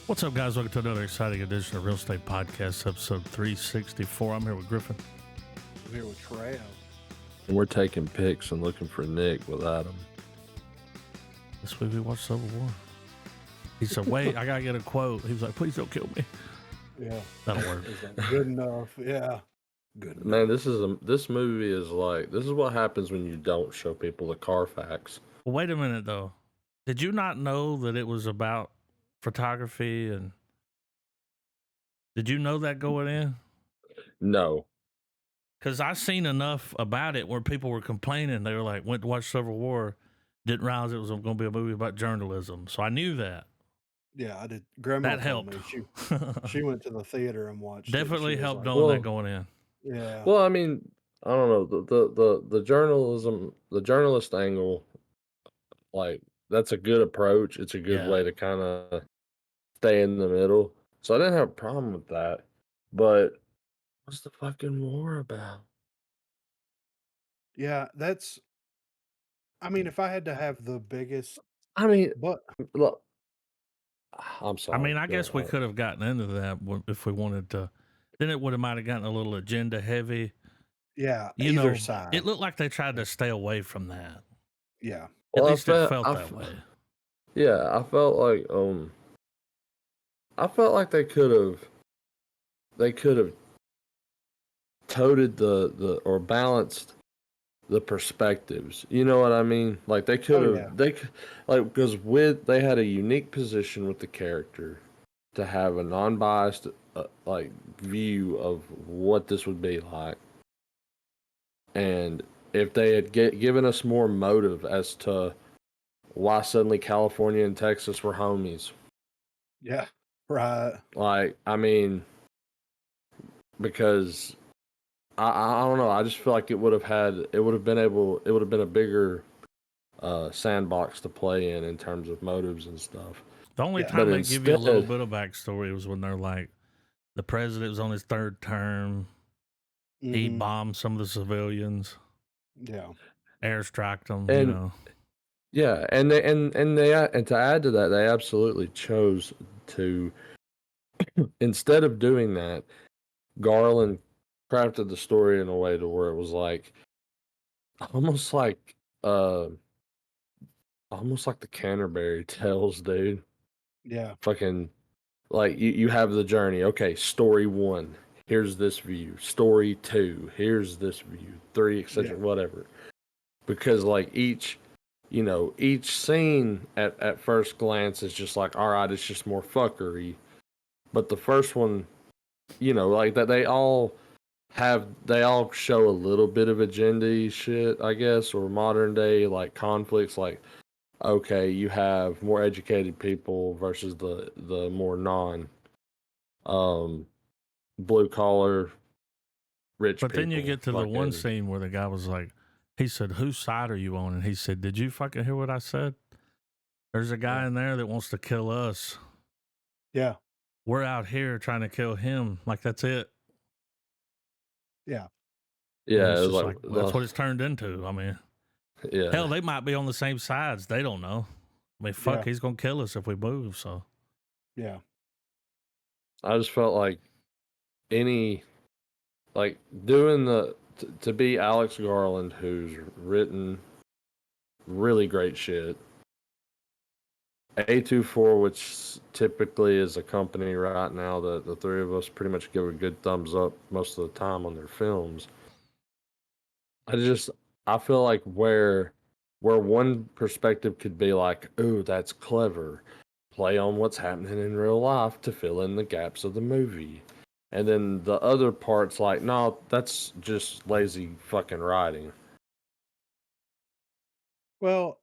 What's up, guys? Welcome to another exciting edition of Real Estate Podcast, episode 364. I'm here with Griffin. I'm here with Trav. And we're taking pics and looking for Nick with Adam. This week we watched Civil War. He said, wait, I got to get a quote. He was like, please don't kill me. Yeah. That'll work. Is that good enough? Yeah. Good enough. Man, this movie is like, this is what happens when you don't show people the Carfax. Well, wait a minute, though. Did you not know that it was about photography? And did you know that going in? No. Because I seen enough about it where people were complaining. They were like, went to watch Civil War, didn't realize it was going to be a movie about journalism. So I knew that. Yeah, I did. Grandma That told helped. me she went to the theater and watched Definitely it. helped Like, knowing that going in. Yeah. Well, I mean, I don't know. The journalism, the journalist angle, like, that's a good approach. It's a good way to kind of stay in the middle. So I didn't have a problem with that. But what's the fucking war about? Yeah, that's. I mean, if I had to have the biggest, I mean, but look, I'm sorry. I mean, I Go guess we ahead. could have gotten into that if we wanted to. Then it would have might have gotten a little agenda heavy. yeah, You either know, side. it looked like they tried to stay away from that. Yeah. At least it felt that way. Yeah, I felt like they could have toted the or balanced the perspectives. You know what I mean? Like they could have because they had a unique position with the character to have a non-biased like view of what this would be like. And if they had given us more motive as to why suddenly California and Texas were homies. Yeah. Right. Like, I mean, because I don't know. I just feel like it would have been a bigger sandbox to play in terms of motives and stuff. The only time they give you a little bit of backstory was when they're like, the president was on his third term. Mm-hmm. He bombed some of the civilians. Yeah. Airstriked them, and, you know. Yeah, and to add to that, they absolutely chose to instead of doing that, Garland crafted the story in a way to where it was like almost like the Canterbury Tales, dude. Yeah. Fucking like you have the journey. Okay, story 1, here's this view. Story 2, here's this view. 3, etc. Whatever. Because like each scene at first glance is just like, all right, it's just more fuckery. But the first one, like that they all show a little bit of agenda shit, I guess, or modern day like conflicts. Like, okay, you have more educated people versus the more blue collar rich people. But then you get to the one scene where the guy was like, he said, whose side are you on? And he said, did you fucking hear what I said? There's a guy in there that wants to kill us. Yeah. We're out here trying to kill him. Like, that's it. Yeah. Yeah. It's just like that's what it's turned into. I mean, hell, they might be on the same sides. They don't know. I mean, fuck, he's going to kill us if we move. So, yeah. I just felt like doing to be Alex Garland, who's written really great shit. A24, which typically is a company right now that the three of us pretty much give a good thumbs up most of the time on their films. I feel like where one perspective could be like, ooh, that's clever. Play on what's happening in real life to fill in the gaps of the movie. And then the other part's like, no, that's just lazy fucking writing. Well,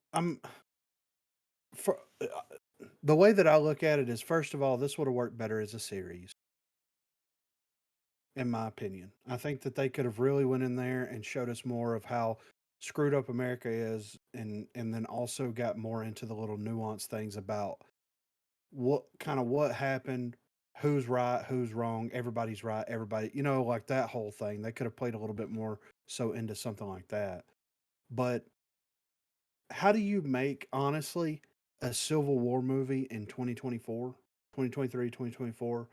the way that I look at it is, first of all, this would have worked better as a series, in my opinion. I think that they could have really went in there and showed us more of how screwed up America is, and then also got more into the little nuanced things about what happened, who's right, who's wrong, everybody's right, everybody, like that whole thing. They could have played a little bit more so into something like that. But how do you make, honestly, a Civil War movie in 2024 2023, 2024,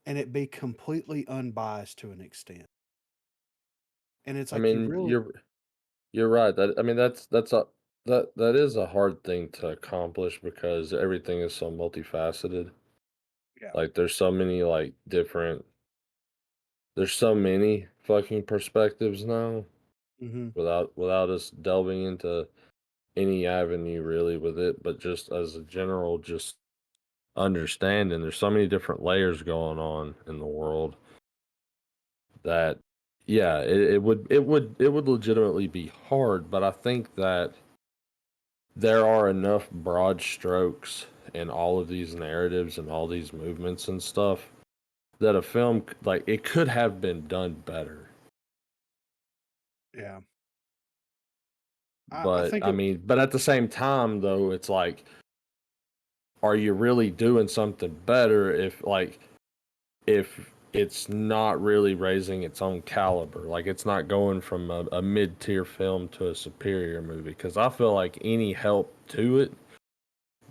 and it be completely unbiased to an extent. And it's I like you mean, really, you're right. That is a hard thing to accomplish because everything is so multifaceted. yeah, Like there's so many there's so many fucking perspectives now hmm without us delving into any avenue really with it, but just as a general just understanding there's so many different layers going on in the world that yeah, it would legitimately be hard, but I think that there are enough broad strokes in all of these narratives and all these movements and stuff that a film like it could have been done better. yeah. I But think I it, mean, but at the same time though, it's like, are you really doing something better if it's not really raising its own caliber? Like it's not going from a mid-tier film to a superior movie. Because I feel like any help to it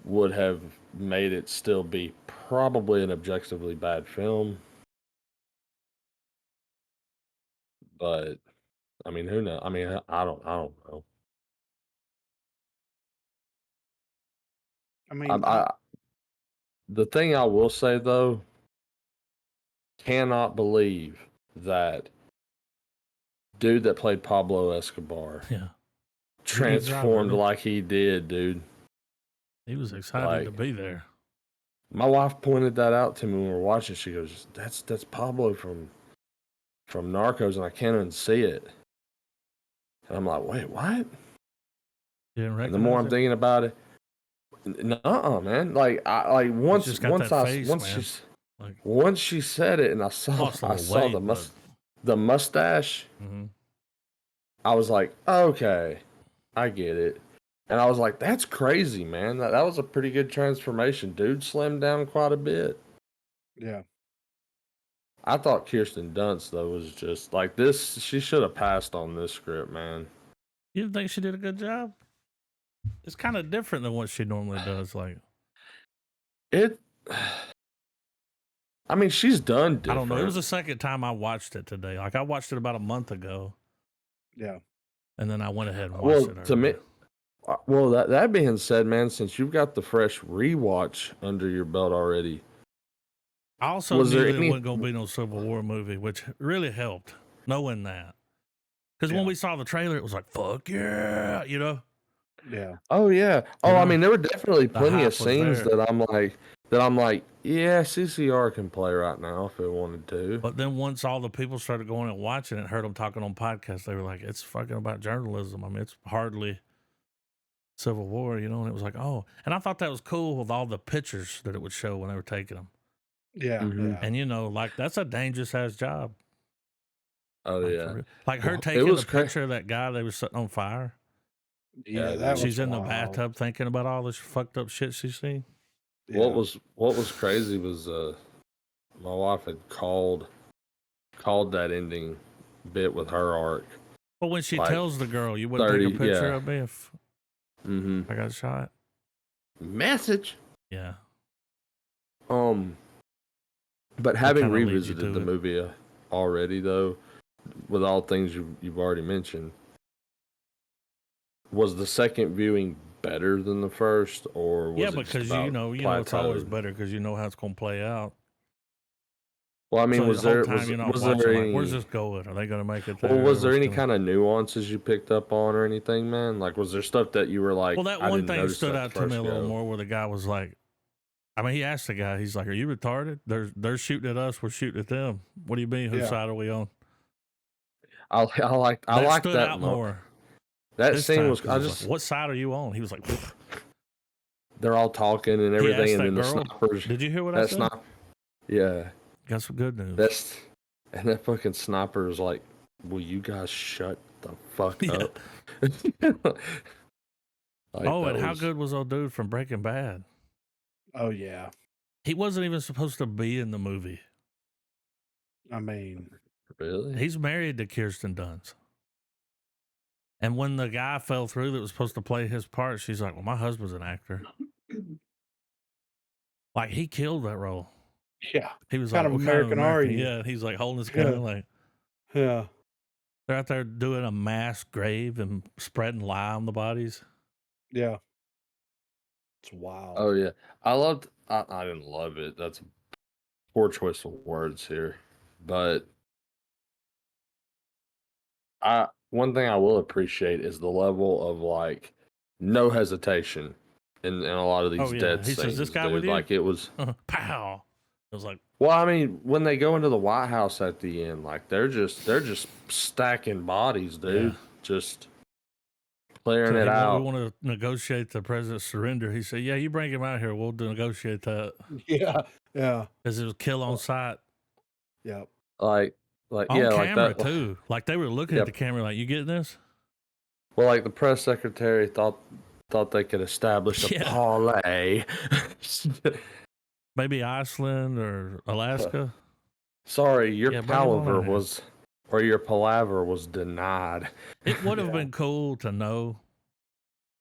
would have made it still be probably an objectively bad film. But I mean, who knows? I mean, I don't know. I I, mean, I the thing I will say though, cannot believe that dude that played Pablo Escobar Yeah. transformed really. like he did, dude. He was excited to Like be there. my wife pointed that out to me when we were watching. She goes, "That's Pablo from Narcos," and I can't unsee it. And I'm like, "Wait, what?" You didn't And the more recognize I'm him? thinking about it, nuh-uh, man. Like He's just got that face, once man. Like once she said it, and lost a little weight, but the mustache, I was like, okay, I get it. And I was like, that's crazy, man. That was a pretty good transformation. Dude slimmed down quite a bit. yeah. I thought Kirsten Dunst, though, was just like this. She should have passed on this script, man. you didn't think she did a good job? It's kind of different than what she normally does. Like It, I mean, she's done different. I don't know. It was the second time I watched it today. Like I watched it about a month ago. Yeah. And then I went ahead and watched it. To me, well, that being said, man, since you've got the fresh rewatch under your belt already, I also knew that it wasn't going to be no Civil War movie, which really helped knowing that. Because when we saw the trailer, it was like, fuck yeah, you know? Yeah. Oh yeah. Oh, I mean, there were definitely plenty of scenes there. that I'm like, yeah, CCR can play right now if it wanted to. But then once all the people started going and watching it, heard them talking on podcasts, they were like, it's fucking about journalism. I mean, it's hardly Civil War, you know? And it was like, oh. And I thought that was cool with all the pictures that it would show when they were taking them. Yeah. Yeah. And, you know, like, that's a dangerous ass job. Oh like, yeah. Like her taking the picture of that guy they were setting on fire. Yeah, that she's was in wild. the bathtub thinking about all this fucked up shit she's seen. Yeah. What was crazy was my wife had called that ending bit with her arc. But when she tells the girl, you wouldn't take a picture of me if I got shot. Message. Yeah. But having revisited the movie already, though, with all things you've already mentioned, was the second viewing better than the first, or was it because you know it's always better because you know how it's going to play out. Well, I mean, so was the there whole time you're not watching, like, where's this going? Are they going to make it there? Well, was there any kind of nuances you picked up on or anything, man? Like, was there stuff that you were like, well, that one thing stood out to me a little more where the guy was like, I mean, he asked the guy, he's like, are you retarded? They're shooting at us, we're shooting at them. What do you mean? Whose side are we on? I like that out more. That scene was. I just. Like, what side are you on? He was like, they're all talking and everything, and then the snipers. Did you hear what I said? Yeah. Got some good news. And that fucking sniper is like, "Will you guys shut the fuck up?" And how good was old dude from Breaking Bad? Oh yeah. He wasn't even supposed to be in the movie. I mean, really? He's married to Kirsten Dunst. And when the guy fell through that was supposed to play his part, she's like, well, my husband's an actor. Like he killed that role. Yeah. He was Kind like, of "What kind of American are American?" you? Yeah, he's like holding his Yeah. gun, like Yeah. they're out there doing a mass grave and spreading lie on the bodies. Yeah. It's wild. Oh yeah, I didn't love it. That's a poor choice of words here, but one thing I will appreciate is the level of like no hesitation in a lot of Oh these yeah, dead he says, "This scenes, guy with dude. you?" Like it was. Pow. It was like, Well, I mean, when they go into the White House at the end, like they're just stacking bodies, dude. yeah. Just clearing So it we out. want to negotiate the president's surrender. He said, "Yeah, you bring him out here. We'll negotiate that." Yeah. Yeah. Because it was kill on sight. Yep. Like On yeah, like camera that. too. Like they were looking at the Yep. camera like, "You getting this?" Well, like the press secretary thought they could establish a Yeah. parlay. Maybe Iceland or Alaska. Sorry, your Yeah, bring him on palaver out here. was, or your palaver was denied. It would have Yeah. been cool to know,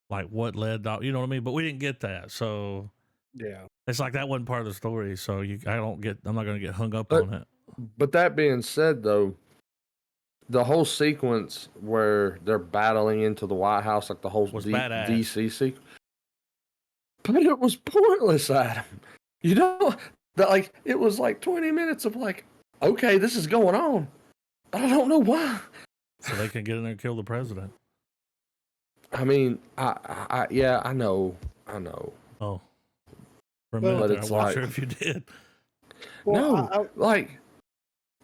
like what led to, you know what I mean. But we didn't get that, so Yeah. it's like that wasn't part of the story. So I'm not going to get hung up But on it. but that being said, though, the whole sequence where they're battling into the White House, like the whole Was badass. DC sequence, but it was pointless, Adam. You know that like it was like 20 minutes of like, okay, this is going on. I don't know why. So they can get in there and kill the president. I mean, yeah, I know. Oh, for a Well, minute But there, I it's wasn't like, sure if you did. Well, no, like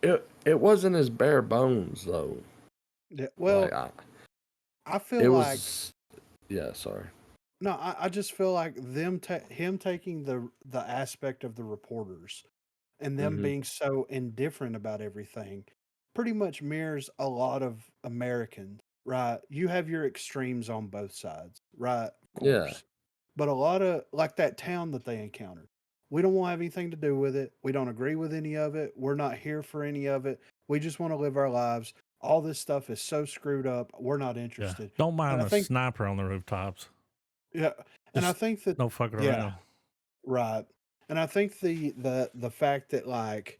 it wasn't as bare bones though. yeah, well, Like, I feel it like was, yeah. Sorry. no, I just feel like him taking the aspect of the reporters and them Mhm. being so indifferent about everything pretty much mirrors a lot of Americans, right? You have your extremes on both sides, right? Of Yeah. course. But a lot of like that town that they encountered, we don't want to have anything to do with it. We don't agree with any of it. We're not here for any of it. We just want to live our lives. All this stuff is so screwed up. We're not Yeah, interested. don't And mind I the think, sniper on the rooftops. yeah, and I Just think that, no fucking yeah, around. right. And I think the fact that like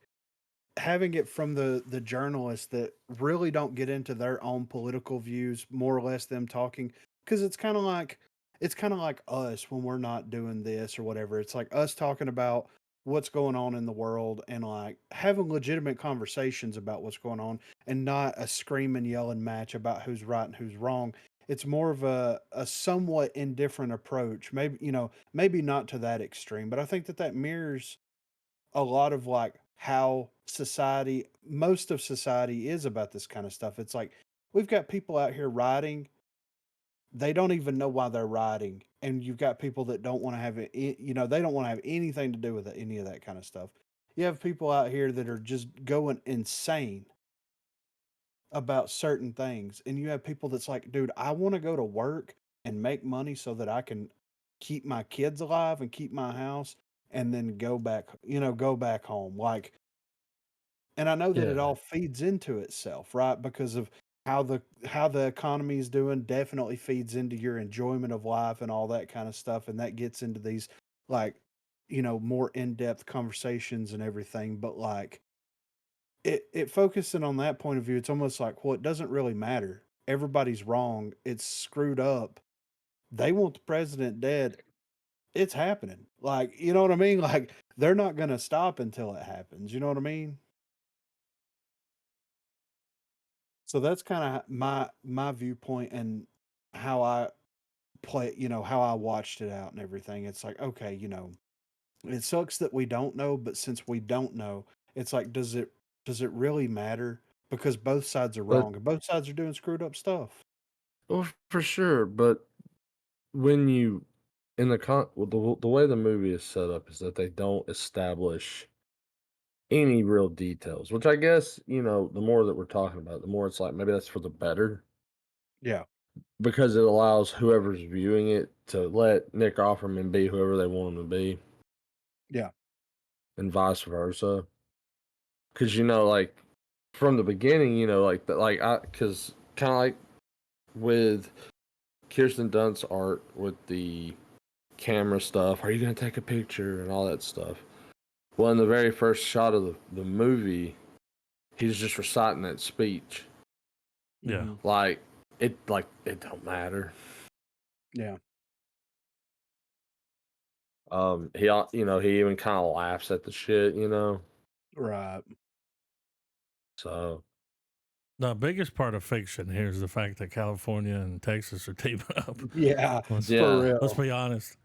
having it from the journalists that really don't get into their own political views, more or less them talking, because it's kind of like us when we're not doing this or whatever. It's like us talking about what's going on in the world and like having legitimate conversations about what's going on and not a screaming yelling match about who's right and who's wrong. It's more of a somewhat indifferent approach. Maybe, maybe not to that extreme, but I think that mirrors a lot of like how most of society is about this kind of stuff. It's like we've got people out here riding, they don't even know why they're riding, and you've got people that don't want to have it, they don't want to have anything to do with it, any of that kind of stuff. You have people out here that are just going insane about certain things, and you have people that's like, dude, I want to go to work and make money so that I can keep my kids alive and keep my house and then go back home. Like, and I know that it Yeah. all feeds into itself, right? Because of how the economy is doing definitely feeds into your enjoyment of life and all that kind of stuff. And that gets into these like, more in-depth conversations and everything. But like it focusing on that point of view, it's almost like, well, it doesn't really matter. Everybody's wrong. It's screwed up. They want the president dead. It's happening. Like, you know what I mean? Like they're not gonna stop until it happens. You know what I mean? So that's kind of my viewpoint and how I how I watched it out and everything. It's like, okay, it sucks that we don't know, but since we don't know, it's like, does it really matter? Because both sides are But wrong and both sides are doing screwed up stuff. well, for sure. But when you in the way the movie is set up is that they don't establish any real details, which I guess the more that we're talking about, the more it's like maybe that's for the better Yeah. because it allows whoever's viewing it to let Nick Offerman be whoever they want him to be, Yeah. and vice versa. Because like from the beginning, like that, like because kind of like with Kirsten Dunst's art with the camera stuff. Are you gonna take a picture and all that stuff? Well, in the very first shot of the movie, he's just reciting that speech. Yeah. Mhm. Like it don't matter. Yeah. He he even kind of laughs at the shit, Right. So The biggest part of fiction here is the fact that California and Texas are teaming up. Yeah. Let's, For yeah, real. let's be honest.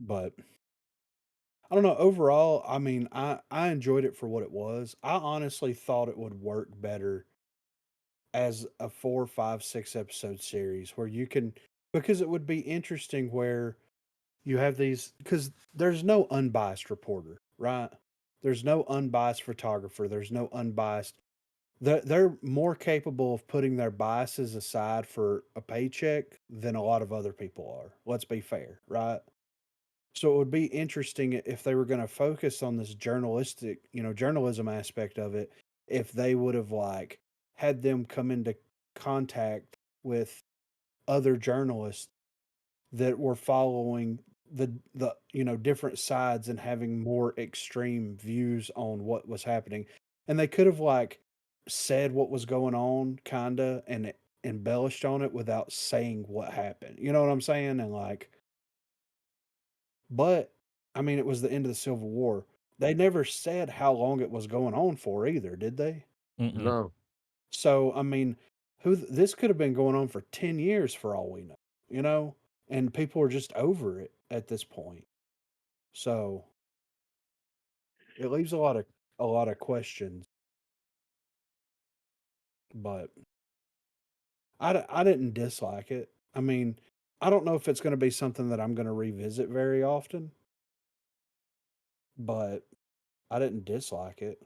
But I don't know. Overall, I mean, I enjoyed it for what it was. I honestly thought it would work better as a 4, 5, 6 episode series where you can, because it would be interesting where you have these, because there's no unbiased reporter, right? There's no unbiased photographer. There's no unbiased. They're more capable of putting their biases aside for a paycheck than a lot of other people are. Let's be fair, right? So it would be interesting if they were going to focus on this journalistic, journalism aspect of it, if they would have like had them come into contact with other journalists that were following the different sides and having more extreme views on what was happening. And they could have like said what was going on kinda and embellished on it without saying what happened. You know what I'm saying? And like but, I mean, it was the end of the Civil War. They never said how long it was going on for either, did they? Mm-mm. no. So, I mean, this could have been going on for 10 years for all we know, you know? And people are just over it at this point. So, it leaves a lot of questions, but I didn't dislike it. I mean, I don't know if it's going to be something that I'm going to revisit very often, but I didn't dislike it.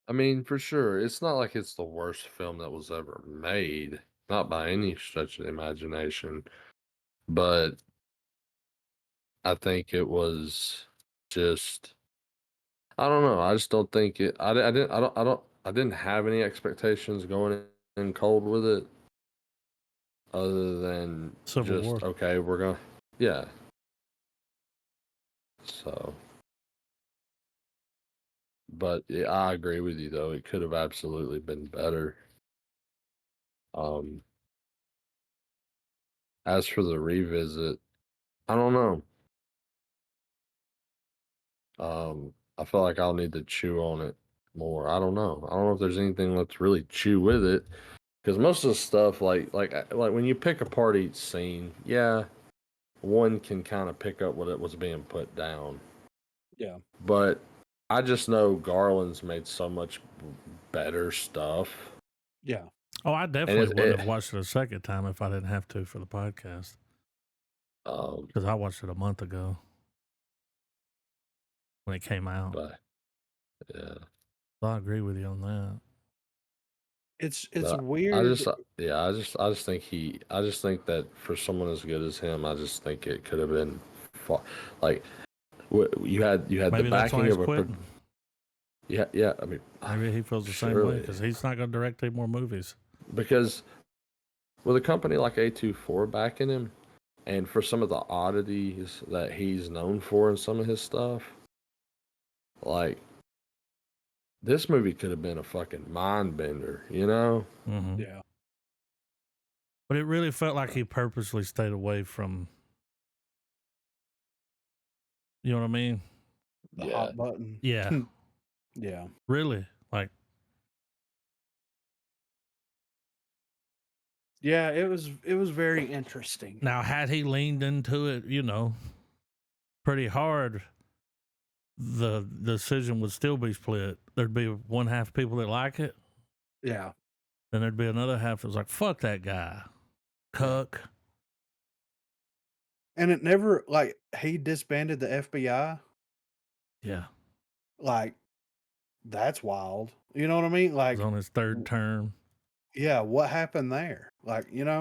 I mean, for sure, it's not like it's the worst film that was ever made, not by any stretch of the imagination. But I think it was just, I don't know. I just don't think it. I didn't have any expectations going in cold with it, other than Civil just War. okay, we're gonna, yeah. So, but yeah, I agree with you though. It could have absolutely been better. Um, as for the revisit, I don't know. I feel like I'll need to chew on it more. I don't know. I don't know if there's anything let's really chew with it, because most of the stuff, like when you pick apart each scene, yeah, one can kind of pick up what it was being put down. Yeah. But I just know Garland's made so much better stuff, Yeah. Oh, I and definitely wouldn't have watched it a second time if I didn't have to for the podcast. Because I watched it a month ago when it came out. but yeah, So I agree with you on that. It's but weird. I just think that for someone as good as him, I just think it could have been like you had Maybe the that's why backing he's of a quitting. yeah. I mean, Maybe he feels the same way surely, because he's not going to direct any more movies. because with a company like A24 backing him, and for some of the oddities that he's known for in some of his stuff, like this movie could have been a fucking mind bender, Mm-hmm. Yeah. But it really felt like he purposely stayed away from, you know what I mean? The Yeah. hot button. Yeah. Yeah. Really? Like, Yeah, it was very interesting. now, had he leaned into it, pretty hard, the decision would still be split. There'd be one half of people that like it, Yeah. then there'd be another half that was like, fuck that guy. Cuck. And it never like he disbanded the FBI. Yeah. Like that's wild. You know what I mean? He Like was on his third term. yeah, what happened there? Like, yeah,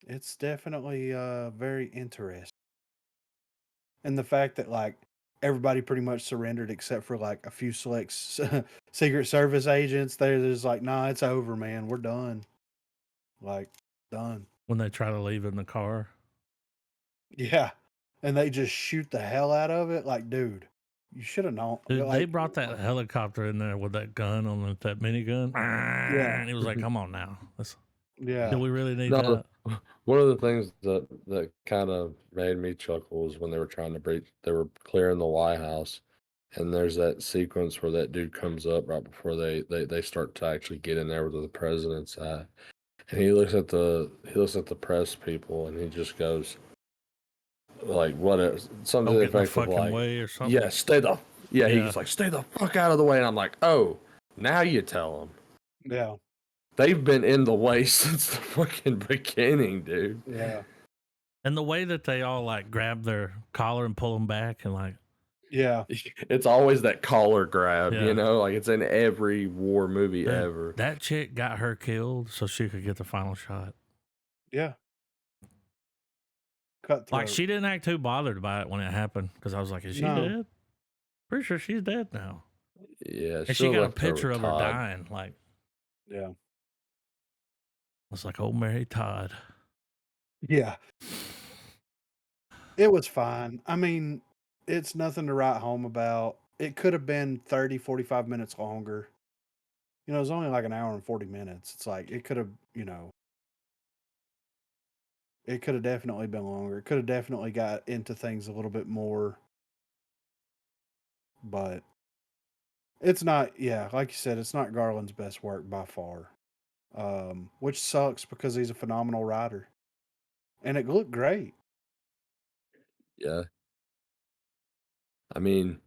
It's definitely very interesting. And the fact that like everybody pretty much surrendered except for like a few select Secret Service agents, they're just like, nah, it's over, man. We're done. Like, done. When they try to leave in the car. Yeah. And they just shoot the hell out of it. Like, dude, you should have known. Dude, Like, they brought that helicopter in there with that gun on it, that minigun. Yeah. And it was like, come on now. yeah. Do we really need No, that? one of the things that kind of made me chuckle was when they were trying to breach, they were clearing the White House, and there's that sequence where that dude comes up right before they start to actually get in there with the president's eye, and he looks at the press people, and he just goes like, what is something Don't to get the in the effect of fucking like, way or something. yeah, Yeah. he's like, stay the fuck out of the way, and I'm like, oh, now you tell them. Yeah. They've been in the way since the fucking beginning, dude. Yeah. And the way that they all like grab their collar and pull them back and like, Yeah. It's always that collar grab, Yeah. you know, like it's in every war movie dude, ever. that chick got her killed so she could get the final shot. Yeah. Cutthroat. Like she didn't act too bothered by it when it happened because I was like, is she No. dead? Pretty sure she's dead now. Yeah, And she got a picture of her dying. Like, Yeah. it's like, oh, Mary Todd. Yeah. It was fine. I mean, it's nothing to write home about. It could have been 30, 45 minutes longer. You know, it was only like an hour and 40 minutes. It's like it could have, you know, it could have definitely been longer. It could have definitely got into things a little bit more. But it's not, yeah, like you said, it's not Garland's best work by far. Which sucks because he's a phenomenal writer. And it looked great. Yeah. I mean,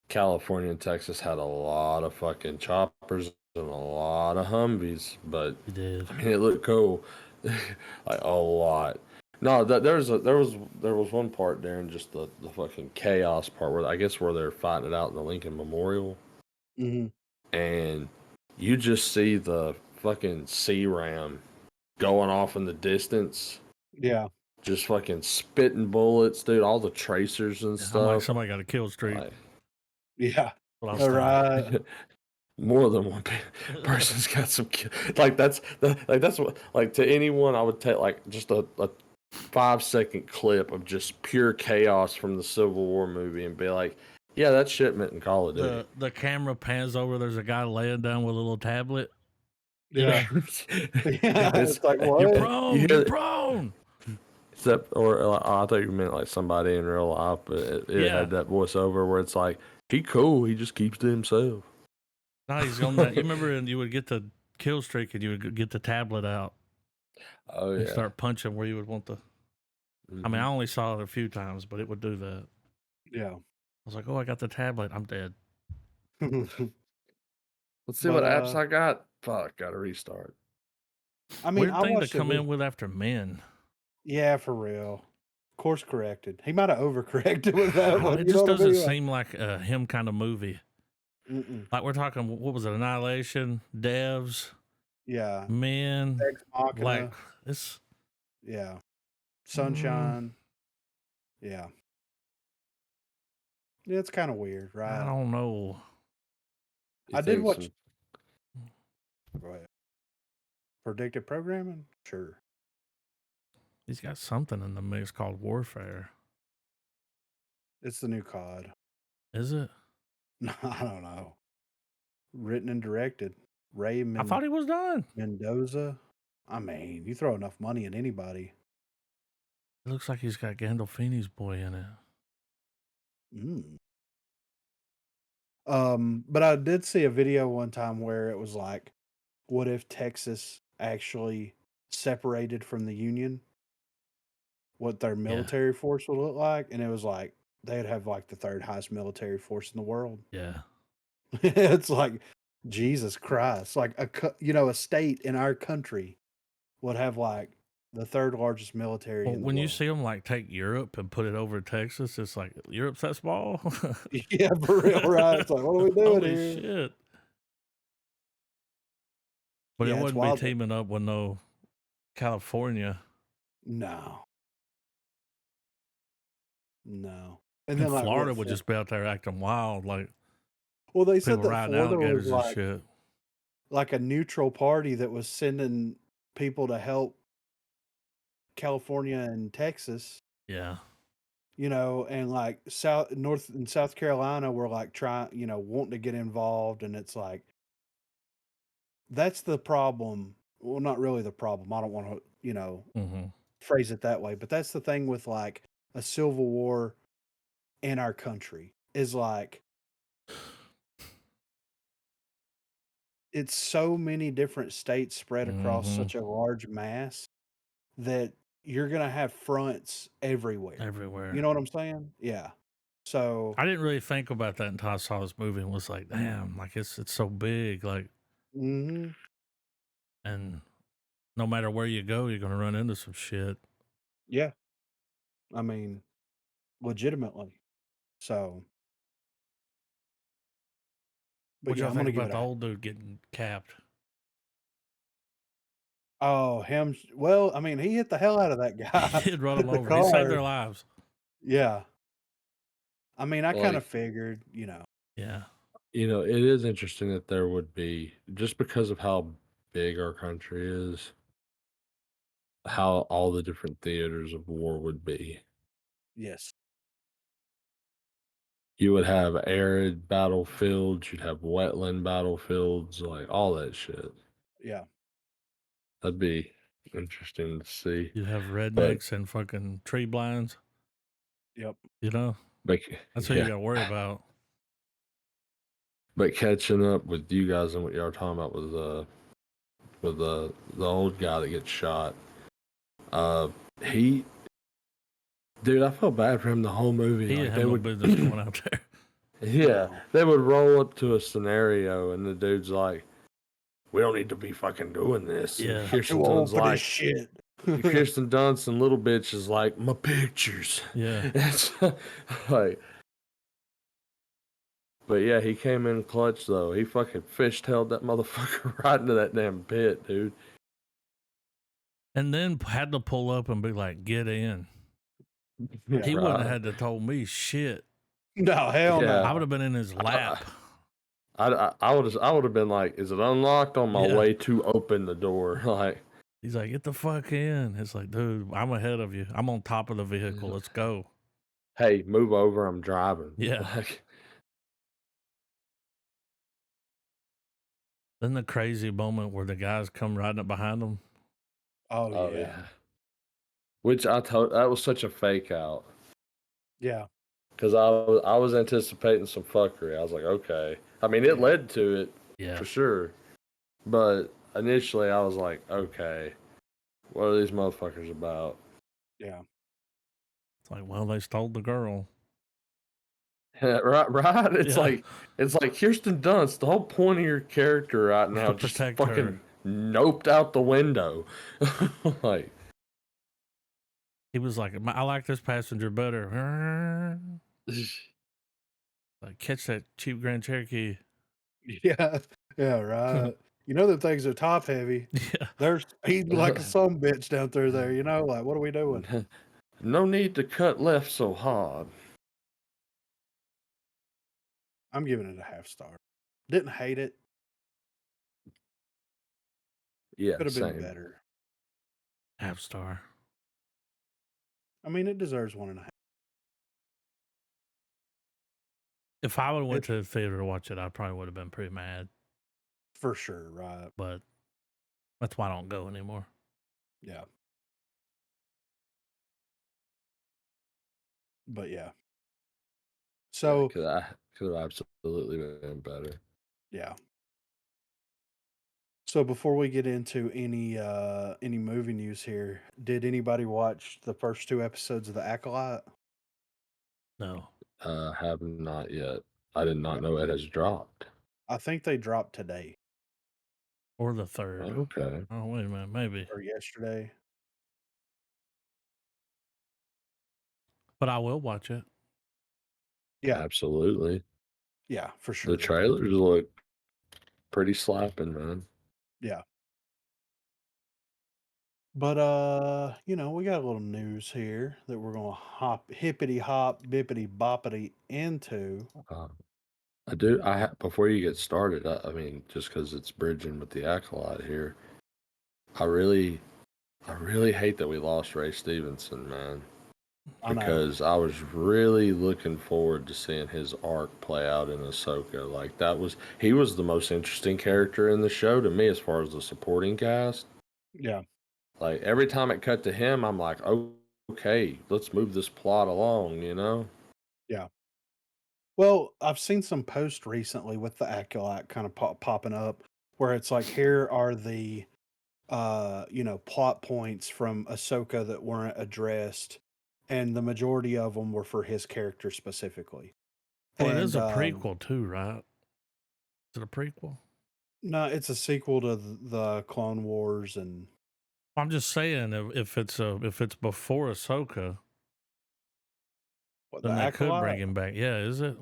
California and Texas had a lot of fucking choppers and a lot of Humvees, but He did. I mean, it looked cool, like a lot. No, there was one part there in just the fucking chaos part where I guess where they're fighting it out in the Lincoln Memorial, Mm-hmm. and you just see the fucking C-Ram going off in the distance. Yeah. Just fucking spitting bullets, dude. All the tracers and I'm stuff. like, somebody got a kill streak. Like, Yeah. Well, I'm All sorry. right. more than one person's got some like that's what like to anyone I would take like just a 5-second clip of just pure chaos from the Civil War movie and be like, yeah, that's shit meant in Call of Duty. The camera pans over. There's a guy laying down with a little tablet. Yeah. Yeah. It's like, what? You're prone. You're prone. Except, or I thought you meant like somebody in real life, but it had that voiceover where it's like, he cool, he just keeps to himself. No, he's on that. You remember, and you would get the kill streak, and you would get the tablet out. Oh yeah. And start punching where you would want the. I mean, I only saw it a few times, but it would do that. Yeah. I was like, oh, I got the tablet. I'm dead. Let's see what apps I got. Fuck, gotta restart. I mean, Weird thing to come in with after men. Yeah, for real. Course corrected. He might have overcorrected with that one. It just doesn't seem like a him kind of movie. Mm-mm. Like we're talking, what was it? Annihilation, Devs, Yeah. Men, Ex Machina. like this. Yeah. Sunshine. Yeah. Yeah, it's kind of weird, right? I don't know. I did watch. Go ahead. Predictive programming? Sure. He's got something in the mix called Warfare. It's the new COD. Is it? No, I don't know. Written and directed. Ray I thought he was done. Mendoza. I mean, you throw enough money at anybody. It looks like he's got Gandolfini's boy in it. But I did see a video one time where it was like, what if Texas actually separated from the Union? What their military force would look like? And it was like, they'd have like the third highest military force in the world. Yeah. It's like, Jesus Christ. Like a state in our country would have like the third largest military in the When you world. see them like take Europe and put it over Texas, it's like, Europe's that small? Yeah, for real, right? It's like, what are we doing Holy here? shit. But Yeah, it it's wouldn't wild. be teaming up with no California. No, no. And In then like Florida what? would just be out there acting wild, like Well, they said people that riding Florida was alligators and shit. like a neutral party that was sending people to help California and Texas, Yeah. and like North and South Carolina were like trying, wanting to get involved, and it's like that's the problem. Well, not really the problem. I don't want to, Hmm. phrase it that way, but that's the thing with like a civil war in our country is like it's so many different states spread across Hmm. such a large mass that you're gonna have fronts everywhere. You Everywhere. know what I'm saying? Yeah. So, I didn't really think about that until I saw this movie and was like, damn, like it's so big, like, mhm, and no matter where you go, you're gonna run into some shit. yeah. I mean, legitimately. So, but What yeah, y'all I'm think gonna give about it the a. old dude getting capped? Oh, him. Well, I mean, he hit the hell out of that He guy did run with him the over. He saved their car. lives. Yeah. I mean, I kind of Like, figured. Yeah. it is interesting that there would be, just because of how big our country is, how all the different theaters of war would be. Yes. You would have arid battlefields, you'd have wetland battlefields, like all that shit. Yeah. That'd be interesting to see. You'd have But, rednecks and fucking tree blinds, Yep. you know? but That's what you yeah, gotta worry about. but catching up with you guys and what y'all were talking about with the old guy that gets shot. Uh, he, dude, I felt bad for him the whole movie. He didn't Like have they no would, business going out there. yeah, No. they would roll up to a scenario, and the dude's like, "We don't need to be fucking doing this." And Yeah. I'm too Kirsten old Dunst's for this like, shit. Kirsten Dunst and little bitch is like, "My pictures." Yeah. It's like, but yeah, he came in clutch though. He fucking fishtailed that motherfucker right into that damn pit, dude. And then had to pull up and be like, get in. Yeah. He wouldn't have Right. had to told me shit. No, hell Yeah. I would no. have been in his lap. I would have been like, "Is it unlocked?" On my Yeah. way to open the door, like. He's like, get the fuck in. It's like, dude, I'm ahead of you. I'm on top of the vehicle. Let's go. Hey, move over, I'm driving. Yeah. Like, Then the crazy moment where the guys come riding up behind him. Oh, oh yeah. yeah. Which I told that was such a fake out. Yeah. Because I was anticipating some fuckery. I was like, okay. I mean, it Yeah. led to it Yeah. for sure. But initially, I was like, okay, what are these motherfuckers about? Yeah. It's like, well, they stole the girl. Right, right. It's Yeah. like Kirsten Dunst. The whole point of your character right now To just protect fucking her. noped out the window. Like, He was like, I like this passenger better. Like, catch that cheap Grand Cherokee. Yeah. Yeah, right. Them things are top heavy. Yeah. They're speeding like a some bitch down through there, like, what are we doing? no need to cut left so hard. I'm giving it a half star. Didn't hate it. Yeah, Could have been same. better. Half star. I mean, it deserves 1.5. If I would have went It to the theater to watch it, I probably would have been pretty mad. for sure, right? But that's why I don't go anymore. Yeah. But yeah. So Could have absolutely been better. yeah. So before we get into any movie news here, did anybody watch the first 2 episodes of The Acolyte? No. Have not yet. I did not Yeah. know it has dropped. I think they dropped today Or the third. Okay. Oh, wait a minute. Maybe. or yesterday. But I will watch it. Yeah. Absolutely. Yeah, for The sure. trailers look pretty slapping, man. Yeah. But we got a little news here that we're gonna hop hippity hop bippity boppity into. Uh, I do. Before you get started, I mean, just because it's bridging with the acolyte here, I really, I really hate that we lost Ray Stevenson, man. I know. Because I was really looking forward to seeing his arc play out in Ahsoka. Like he was the most interesting character in the show to me as far as the supporting cast. Yeah. Like every time it cut to him, I'm like, oh, okay, let's move this plot along, you know? Yeah. Well, I've seen some posts recently with the acolyte kind of popping up where it's like, here are the plot points from Ahsoka that weren't addressed, and the majority of them were for his character specifically. Well, it is And a prequel too, right? Is it a prequel? no, it's a sequel to the Clone Wars, and I'm just saying if it's before Ahsoka, what, the then they could bring acolyte. him back. Yeah, is it?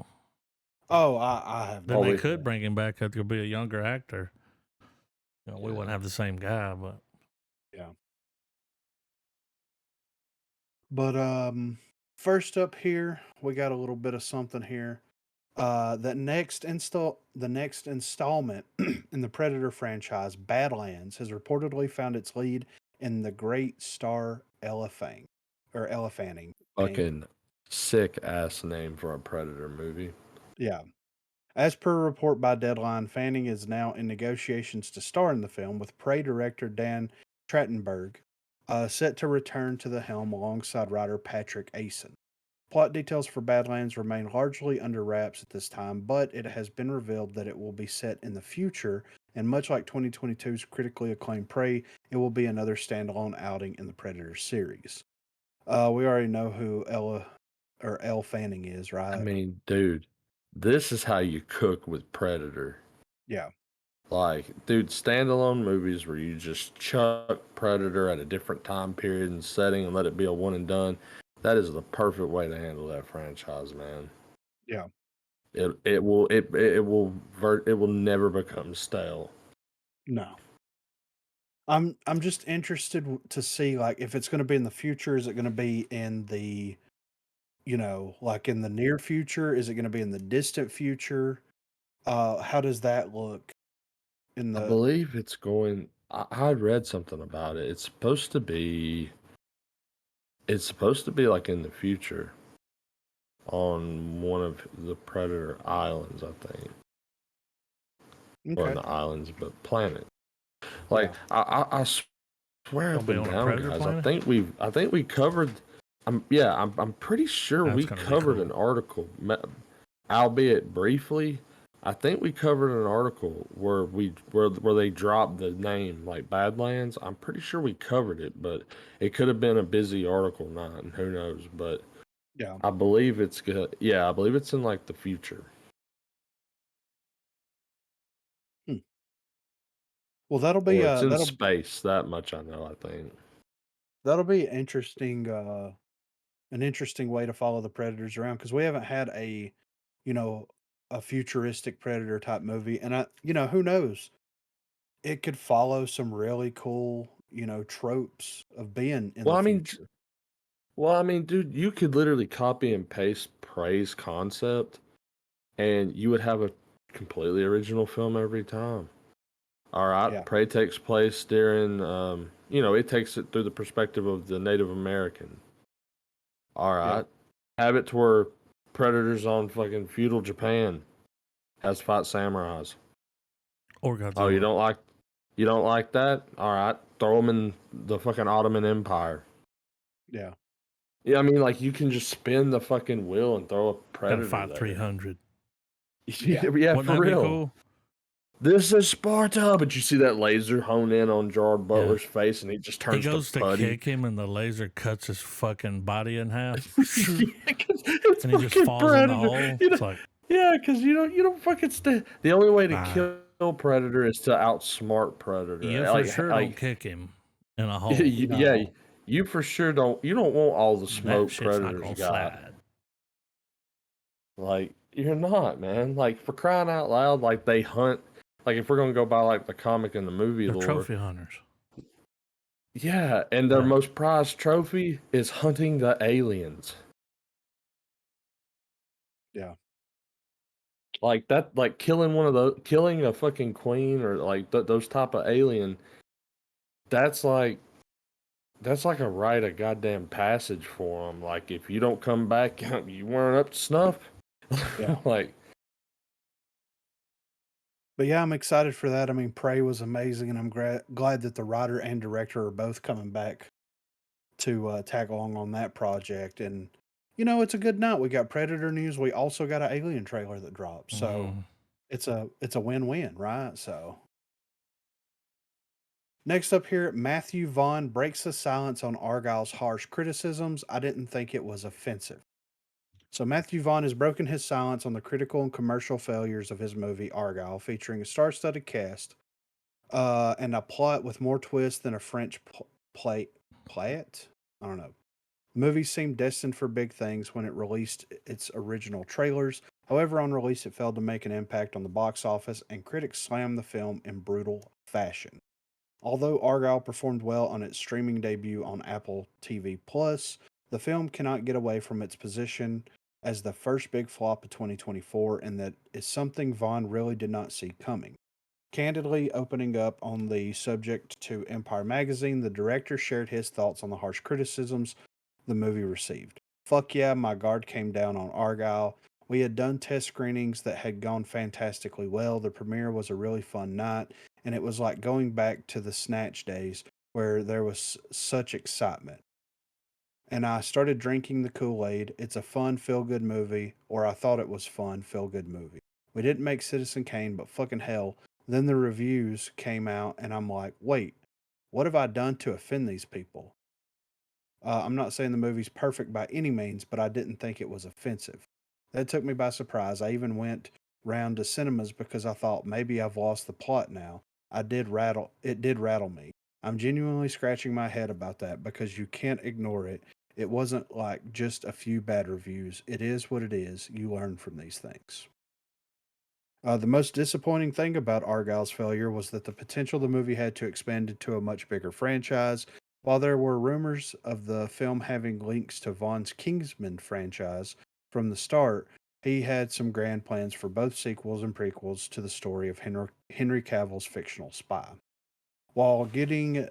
Oh, I have Then no they we- idea. could bring him back. It could be a younger actor. We Yeah. wouldn't have the same guy, but Yeah. But first up here, we got a little bit of something here. The next installment in the Predator franchise, Badlands, has reportedly found its lead in the Great Star Elephant or Elephanting. Fucking sick ass name for a Predator movie. Yeah. As per a report by Deadline, Fanning is now in negotiations to star in the film with Prey director Dan Trachtenberg, set to return to the helm alongside writer Patrick Asen. Plot details for Badlands remain largely under wraps at this time, but it has been revealed that it will be set in the future, and much like 2022's critically acclaimed Prey, it will be another standalone outing in the Predator series. We already know who Elle Fanning is, right? I mean, dude, this is how you cook with Predator. Yeah. Like, dude, standalone movies where you just chuck Predator at a different time period and setting and let it be a one and done. That is the perfect way to handle that franchise, man. Yeah. It will never become stale. No. I'm just interested to see, like, if it's going to be in the future. Is it going to be in the, like in the near future? Is it going to be in the distant future? How does that look in I the? believe it's going. I read something about it. It's supposed to be. It's supposed to be like in the future, on one of the Predator islands, I think. Or Okay. not islands, but planet. Like Yeah. I swear Gonna up be and on a down, Predator guys. planet? I think we covered. I'm pretty sure That's we gonna be covered cool. an article, albeit briefly. I think we covered an article where they dropped the name like Badlands. I'm pretty sure we covered it, but it could have been a busy article night, and who knows. But Yeah. I believe it's good. Yeah, I believe it's in like the future. Hmm. Well, that'll be Or it's in space. That much I know, I think. that'll be interesting. An interesting way to follow the Predators around, because we haven't had you know, a futuristic Predator type movie, and who knows? It could follow some really cool, tropes of being in Well, the I mean, future. dude, you could literally copy and paste Prey's concept and you would have a completely original film every time. All right, Yeah. Prey takes place during, it takes it through the perspective of the Native American. All Yeah. right, have it to where Predators on fucking feudal Japan has fight samurais. Or Godzilla. Oh, you don't like that? All right, throw them in the fucking Ottoman Empire. Yeah. Yeah, I mean, like you can just spin the fucking wheel and throw a Gotta Predator fight there. 300. Yeah, Wouldn't for that be real. cool? This is Sparta, but you see that laser hone in on Gerard Butler's face, and he just He turns goes to to putty. kick him, and the laser cuts his fucking body in half, It's and he just fucking falls in the Predator. hole. You know, It's like, because you don't fucking stand. The only way to nah, kill Predator is to outsmart Predator. you for sure don't kick him in a hole. Yeah, No. you for sure don't. You don't want all the That smoke shit's not Predators gonna got. slide. Like you're not, man. Like for crying out loud, like they hunt. Like if we're gonna go by like the comic and the movie They're lore, trophy hunters. Yeah, and their Yeah. most prized trophy is hunting the aliens. Yeah. Like that, like killing one of those, killing a fucking queen or like those type of alien. That's like that's like a rite of goddamn passage for them. Like if you don't come back, you weren't up to snuff. Yeah. Like But yeah, I'm excited for that. I mean, Prey was amazing, and I'm glad that the writer and director are both coming back to tag along on that project. And it's a good night. We got Predator news. We also got an Alien trailer that dropped, so Mhm. it's a win-win, right? So next up here, Matthew Vaughn breaks the silence on Argyle's harsh criticisms. I didn't think it was offensive. So Matthew Vaughn has broken his silence on the critical and commercial failures of his movie Argyle, featuring a star-studded cast and a plot with more twists than a French play it. I don't know. The movie seemed destined for big things when it released its original trailers. However, on release, it failed to make an impact on the box office, and critics slammed the film in brutal fashion. Although Argyle performed well on its streaming debut on Apple TV Plus, the film cannot get away from its position as the first big flop of 2024, and that is something Vaughn really did not see coming. Candidly opening up on the subject to Empire Magazine, the director shared his thoughts on the harsh criticisms the movie received. Fuck yeah, my guard came down on Argyle. We had done test screenings that had gone fantastically well. The premiere was a really fun night, and it was like going back to the Snatch days where there was such excitement. And I started drinking the Kool Aid. It's a fun, feel good movie, or I thought it was fun, feel good movie. We didn't make Citizen Kane, but fucking hell. Then the reviews came out, and I'm like, wait, what have I done to offend these people? I'm not saying the movie's perfect by any means, but I didn't think it was offensive. That took me by surprise. I even went round to cinemas because I thought maybe I've lost the plot now. It did rattle me. I'm genuinely scratching my head about that because you can't ignore it. It wasn't like just a few bad reviews. It is what it is. You learn from these things. The most disappointing thing about Argyle's failure was that the potential the movie had to expand into a much bigger franchise. While there were rumors of the film having links to Vaughn's Kingsman franchise from the start, he had some grand plans for both sequels and prequels to the story of Henry Cavill's fictional spy. While getting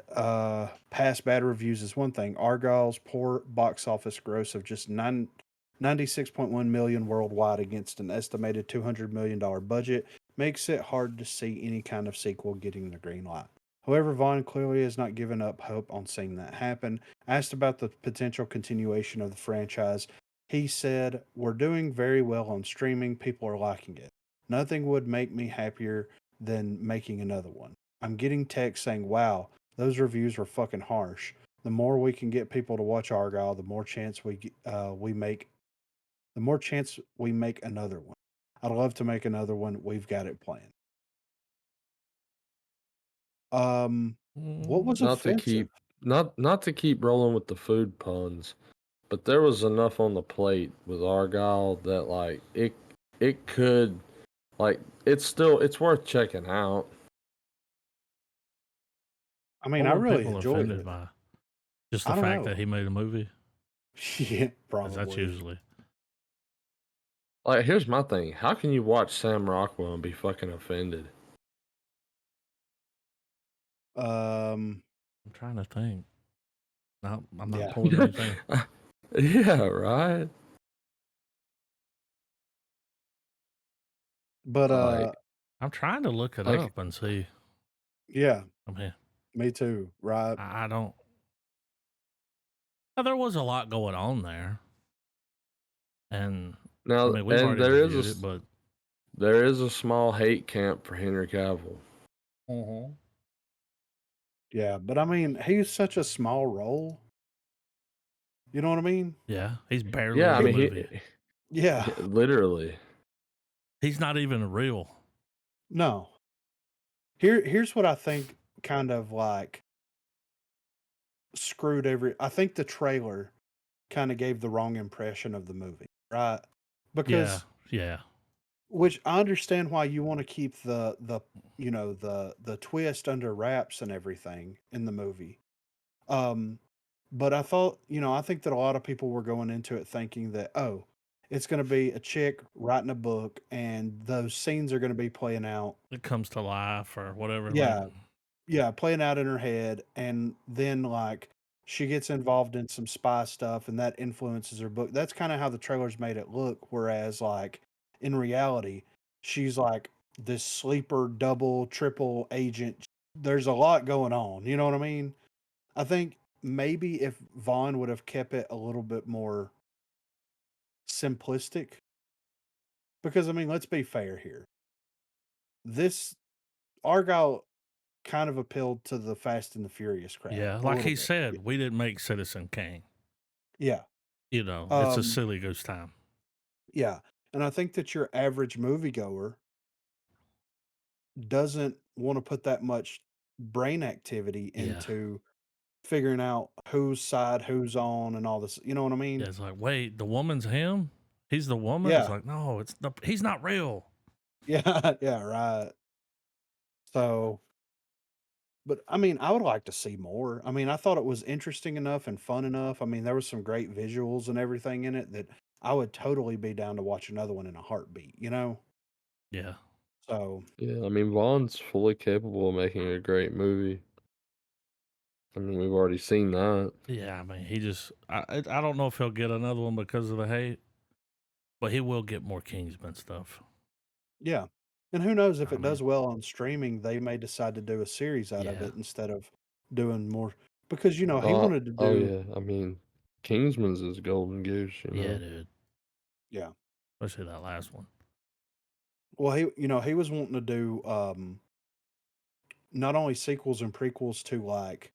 past bad reviews is one thing, Argyle's poor box office gross of just 96.1 million worldwide against an estimated $200 million budget makes it hard to see any kind of sequel getting the green light. However, Vaughn clearly has not given up hope on seeing that happen. Asked about the potential continuation of the franchise, he said, "We're doing very well on streaming. People are liking it. Nothing would make me happier than making another one. I'm getting texts saying, wow, those reviews were fucking harsh. The more we can get people to watch Argyle, the more chance we make another one. I'd love to make another one. We've got it planned." Um, what was not to offensive? keep not to keep rolling with the food puns, but there was enough on the plate with Argyle that like it could like it's worth checking out. I mean, What I were really people enjoyed offended it. by? Just the I don't fact that know. he made a movie? Yeah, 'Cause that's probably. usually Like here's my thing. How can you watch Sam Rockwell and be fucking offended? Um, I'm trying to think. No, I'm not yeah, pulling anything. Yeah, right? but Like I'm trying to look it like up and see. yeah, I mean, me too. Right? I don't. There was a lot going on there, and I now mean, we've and already reviewed it, but there is a small hate camp for Henry Cavill. Mhm. Yeah, but I mean, he's such a small role. You know what I mean? yeah, he's barely Yeah, in I the mean movie. Yeah. literally. He's not even real. No. Here's what I think kind of like screwed I think the trailer kind of gave the wrong impression of the movie, right? Yeah, Because yeah, which I understand why you want to keep the the twist under wraps and everything in the movie. Um, but I thought, I think that a lot of people were going into it thinking that, oh, it's going to be a chick writing a book and those scenes are going to be playing out. It comes to life or whatever. Like, Yeah. Yeah. Playing out in her head. And then, like, she gets involved in some spy stuff and that influences her book. That's kind of how the trailers made it look. Whereas, like, in reality, she's like this sleeper, double, triple agent. There's a lot going on. You know what I mean? I think maybe if Vaughn would have kept it a little bit more simplistic, because I mean, let's be fair here. This Argyle kind of appealed to the Fast and the Furious crowd yeah, a like little he bit. said, we didn't make Citizen Kane. Yeah. You know, it's a Um, silly goose time. yeah. And I think that your average moviegoer doesn't want to put that much brain activity Yeah. into figuring out whose side who's on and all this. You know what I Yeah, mean? it's like, wait, the woman's him? He's the woman? It's Yeah. like, no, he's not real. Yeah. Yeah. Right. So, but I mean, I would like to see more. I mean, I thought it was interesting enough and fun enough. I mean, there was some great visuals and everything in it that I would totally be down to watch another one in a heartbeat, you know? Yeah. So, Yeah, I mean, Vaughn's fully capable of making a great movie. I mean, we've already seen that. Yeah, I mean, I don't know if he'll get another one because of the hate, but he will get more Kingsman stuff. yeah. And who knows if I it mean, does well on streaming, they may decide to do a series out of yeah. it instead of doing more because he Oh, wanted to oh do yeah. I mean, Kingsman's is golden goose, you Yeah, know. dude. yeah. Especially that last one. Well, he was wanting to do not only sequels and prequels to like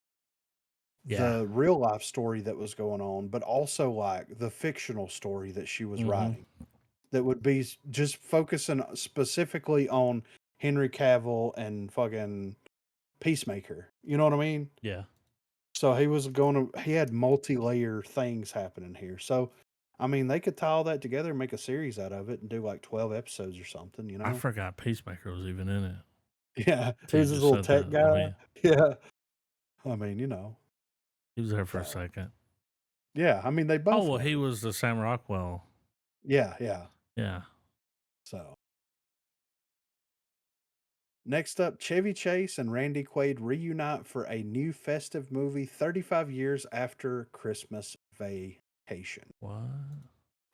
Yeah. the real life story that was going on, but also like the fictional story that she was Mm-hmm. writing that would be just focusing specifically on Henry Cavill and fucking Peacemaker. You know what I mean? Yeah. So he had multi layer things happening here. So, I mean, they could tie all that together and make a series out of it and do like 12 episodes or something, you I know? forgot Peacemaker was even in it. Yeah. Till He you was this just little said tech that. I guy. mean, Yeah. I mean, you know. he was there for a So, second. yeah. I mean, they Oh, both well, were. he was the Sam Rockwell. Yeah. Yeah. Yeah. So, next up, Chevy Chase and Randy Quaid reunite for a new festive movie 35 years after Christmas Vacation. What?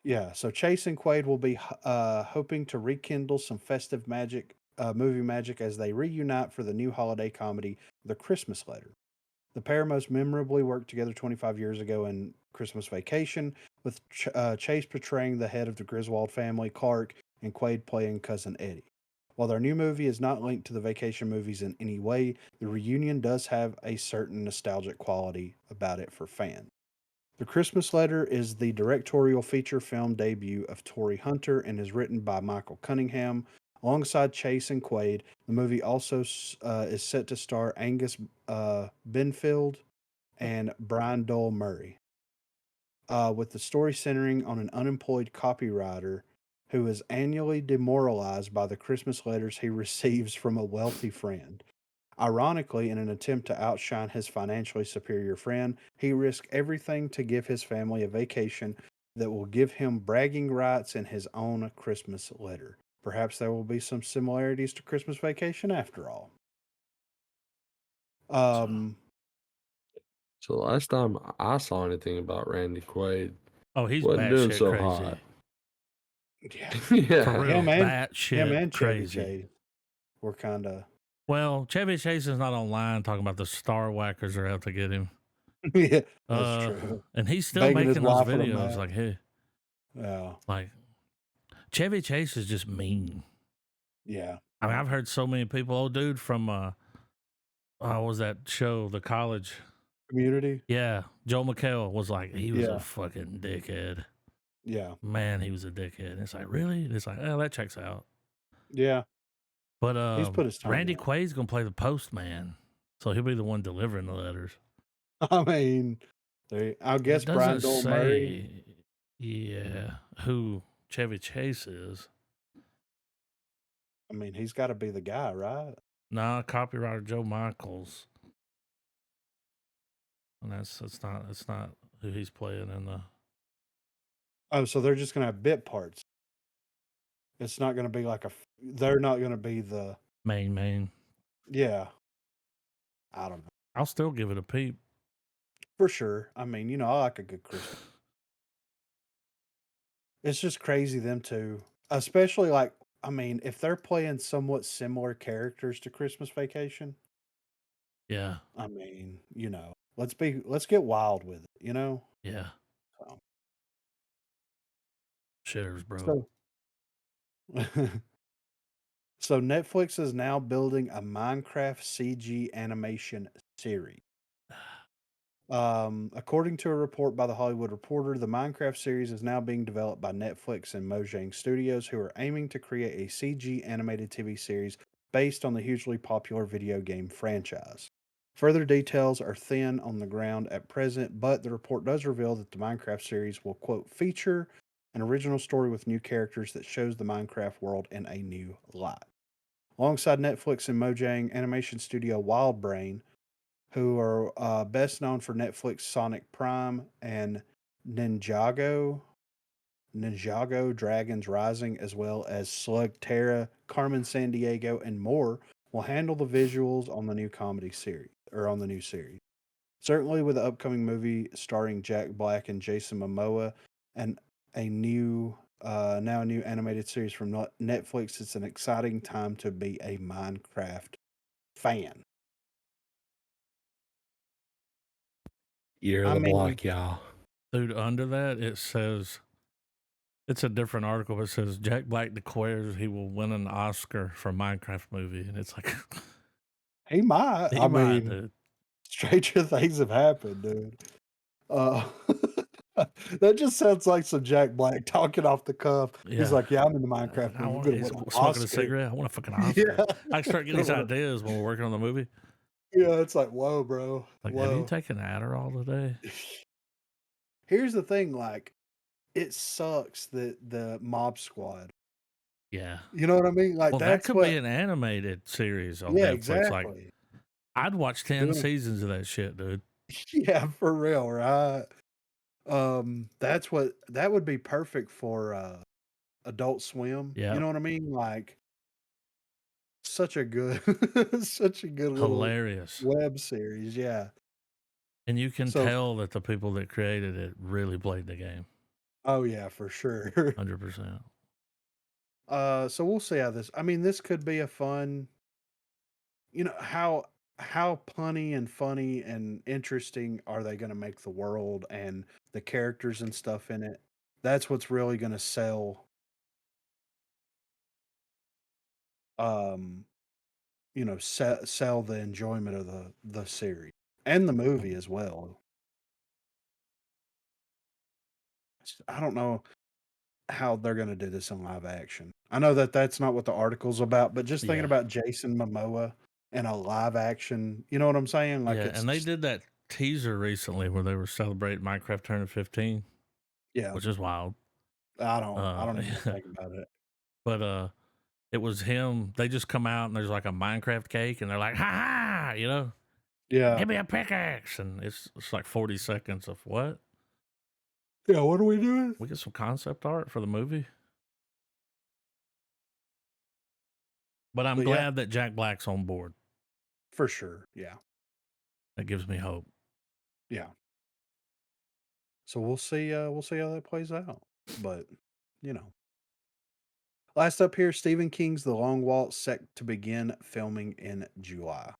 Yeah, so Chase and Quaid will be hoping to rekindle some festive movie magic as they reunite for the new holiday comedy, The Christmas Letter. The pair most memorably worked together 25 years ago in Christmas Vacation, with Chase portraying the head of the Griswold family, Clark, and Quaid playing cousin Eddie. While their new movie is not linked to the Vacation movies in any way, the reunion does have a certain nostalgic quality about it for fans. The Christmas Letter is the directorial feature film debut of Tory Hunter and is written by Michael Cunningham alongside Chase and Quaid. The movie also is set to star Angus Benfield and Brian Dole Murray, with the story centering on an unemployed copywriter who is annually demoralized by the Christmas letters he receives from a wealthy friend. Ironically, in an attempt to outshine his financially superior friend, he risks everything to give his family a vacation that will give him bragging rights in his own Christmas letter. Perhaps there will be some similarities to Christmas Vacation after all. So, Um, So last time I saw anything about Randy Quaid, oh, he's wasn't doing batshit so crazy. hot. yeah, For Yeah. real. him and Batshit Chevy crazy. Chase were kind of Well, Chevy Chase is not online talking about the star whackers are out to get him. yeah, that's true. And he's still Banging his making those wife on a videos. mat. Like, hey, Yeah, like Chevy Chase is just mean. yeah, I mean, I've heard so many people. Oh, dude, from what was that show, The College? Community. Yeah, Joe McHale was like, he was a Yeah, fucking dickhead. yeah, Man, he was a dickhead. And it's like, really? And it's like, oh, that checks out. yeah. But He's put his time Randy in. Quaid's gonna play the postman, so he'll be the one delivering the letters. I mean, I guess It Brian doesn't Dole Murray. say, yeah, who Chevy Chase is. I mean, he's got to be the guy, right? Nah, copywriter Joe Michaels. and it's not who he's playing in the Oh, so they're just gonna have bit parts. It's not gonna be like they're not gonna be the main. yeah. I don't know. I'll still give it a peep. For sure. I mean, you know, I like a good Christmas. It's just crazy them two, especially like I mean, if they're playing somewhat similar characters to Christmas Vacation, Yeah, I mean, you know, let's get wild with it, you know? yeah. So, Shitters, bro. so so Netflix is now building a Minecraft CG animation series. According to a report by the Hollywood Reporter, the Minecraft series is now being developed by Netflix and Mojang Studios, who are aiming to create a CG animated TV series based on the hugely popular video game franchise. Further details are thin on the ground at present, but the report does reveal that the Minecraft series will, quote, feature an original story with new characters that shows the Minecraft world in a new light. Alongside Netflix and Mojang animation studio Wildbrain, who are best known for Netflix Sonic Prime and Ninjago, Ninjago Dragons Rising, as well as Slug Terra, Carmen Sandiego, and more, will handle the visuals on the new comedy series or on the new series. Certainly, with the upcoming movie starring Jack Black and Jason Momoa, and a new now a new animated series from Netflix, it's an exciting time to be a Minecraft fan. Year of I the mean, block, y'all. Dude, under that it says it's a different article, but it says Jack Black declares he will win an Oscar for Minecraft movie, and it's like he might. he I might, mean, dude. stranger things have happened, dude. Uh, that just sounds like some Jack Black talking off the cuff. He's Yeah. like, "Yeah, I'm in the Minecraft I movie. I'm want gonna he's win an smoking a Oscar." cigarette. I want a fucking Yeah, Oscar. I start getting gonna these win ideas when we're working on the movie. yeah. It's like, whoa, bro, Like, have you whoa. taken Adderall today? Here's the thing, like, it sucks that the Mob Squad. Yeah. You know what I mean? Like, Well, that that's could be what. an animated series on Yeah, Netflix. Like, exactly. I'd watch 10 Doing seasons of that shit, dude. yeah, for real, right? That's what that would be perfect for Adult Swim. You Yeah. know what I mean? Like such a good such a good little Hilarious. web series, yeah. And you can So tell that the people that created it really played the game. oh yeah, for sure. 100%. So we'll see how this I mean, this could be a fun you know, how punny and funny and interesting are they gonna make the world and the characters and stuff in it? That's what's really gonna sell um you know, sell the enjoyment of the series and the movie as well. I don't know how they're gonna do this in live action. I know that that's not what the article's about, but just thinking Yeah. about Jason Momoa in a live action, you know what I'm saying? Like Yeah. it's And they did that teaser recently where they were celebrating Minecraft turning 15, yeah. which is wild. I don't even want to Yeah. think about it. But it was him. They just come out and there's like a Minecraft cake and they're like, ha ha, you know, Yeah. give me a pickaxe. And it's like 40 seconds of what? Yeah, what are we doing? We get some concept art for the movie. But I'm But yeah, glad that Jack Black's on board. for sure. Yeah. That gives me hope. Yeah. So we'll see how that plays out. But, you know. Last up here, Stephen King's The Long Waltz set to begin filming in July.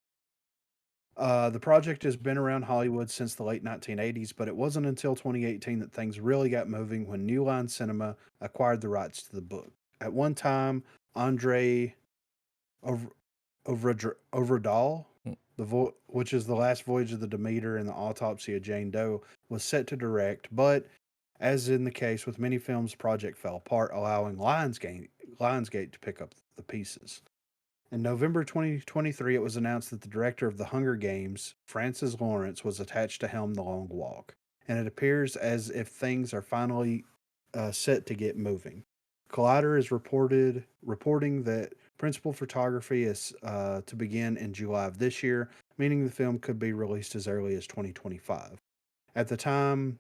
The project has been around Hollywood since the late 1980s, but it wasn't until 2018 that things really got moving when New Line Cinema acquired the rights to the book. At one time, Andre Over- Overdahl, Mm. which is The Last Voyage of the Demeter and The Autopsy of Jane Doe, was set to direct, but as in the case with many films, the project fell apart, allowing Lionsgate to pick up the pieces. In November 2023, it was announced that the director of The Hunger Games, Francis Lawrence, was attached to helm The Long Walk, and it appears as if things are finally set to get moving. Collider is reporting that principal photography is to begin in July of this year, meaning the film could be released as early as 2025. At the time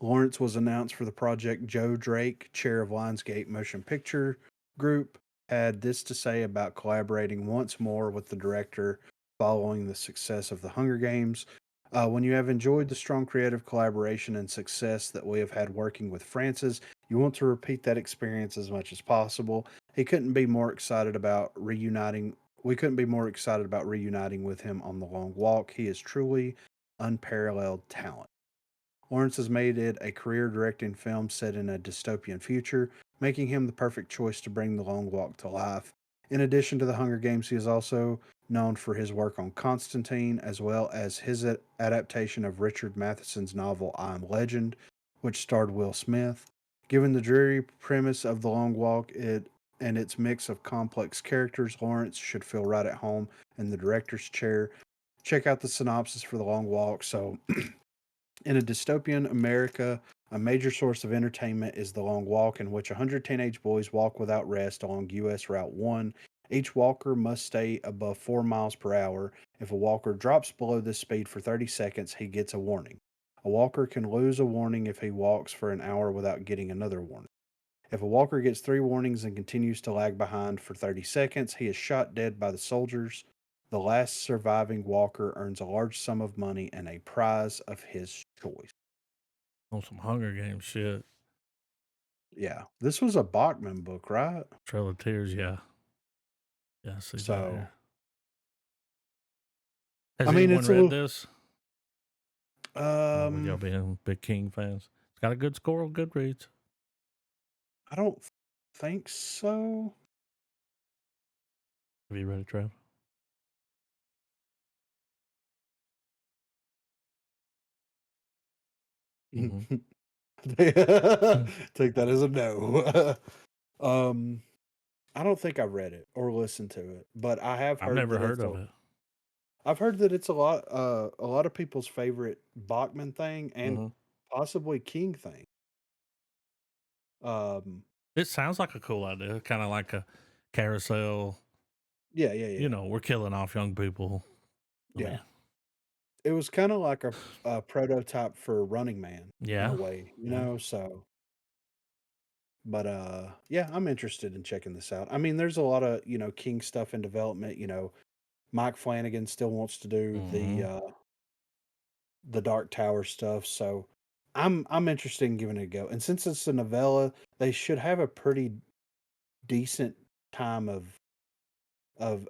Lawrence was announced for the project, Joe Drake, chair of Lionsgate Motion Picture Group, had this to say about collaborating once more with the director following the success of The Hunger Games. When you have enjoyed the strong creative collaboration and success that we have had working with Francis, you want to repeat that experience as much as possible. He couldn't be more excited about reuniting. We couldn't be more excited about reuniting with him on The Long Walk. He is truly unparalleled talent. Lawrence has made it a career directing film set in a dystopian future, making him the perfect choice to bring The Long Walk to life. In addition to The Hunger Games, he is also known for his work on Constantine, as well as his adaptation of Richard Matheson's novel I Am Legend, which starred Will Smith. Given the dreary premise of The Long Walk and its mix of complex characters, Lawrence should feel right at home in the director's chair. Check out the synopsis for The Long Walk. So, in a dystopian America, a major source of entertainment is the long walk, in which 100 teenage boys walk without rest along U.S. Route 1. Each walker must stay above 4 miles per hour. If a walker drops below this speed for 30 seconds, he gets a warning. A walker can lose a warning if he walks for an hour without getting another warning. If a walker gets 3 warnings and continues to lag behind for 30 seconds, he is shot dead by the soldiers. The last surviving walker earns a large sum of money and a prize of his choice. On some Hunger Games shit. Yeah. This was a Bachman book, right? Trail of Tears, yeah. Yeah, I see that So, here. Has I mean, anyone it's a read little, this? With y'all um, being big King fans. It's got a good score on Goodreads. I don't think so. Have you read it, Trev? Mm-hmm. Take that as a no. um, I don't think I read it or listened to it, but I have I've heard never that heard it's of it. I've heard that it's a lot of people's favorite Bachman thing and Mm-hmm. possibly King thing. Um, It sounds like a cool idea, kind of like a carousel. yeah, yeah, yeah, We're killing off young people. I yeah. mean, It was kind of like a prototype for Running Man in a yeah, way, yeah. So, but yeah, I'm interested in checking this out. I mean, there's a lot of King stuff in development. Mike Flanagan still wants to do Mm-hmm. The Dark Tower stuff, so I'm interested in giving it a go. And since it's a novella, they should have a pretty decent time of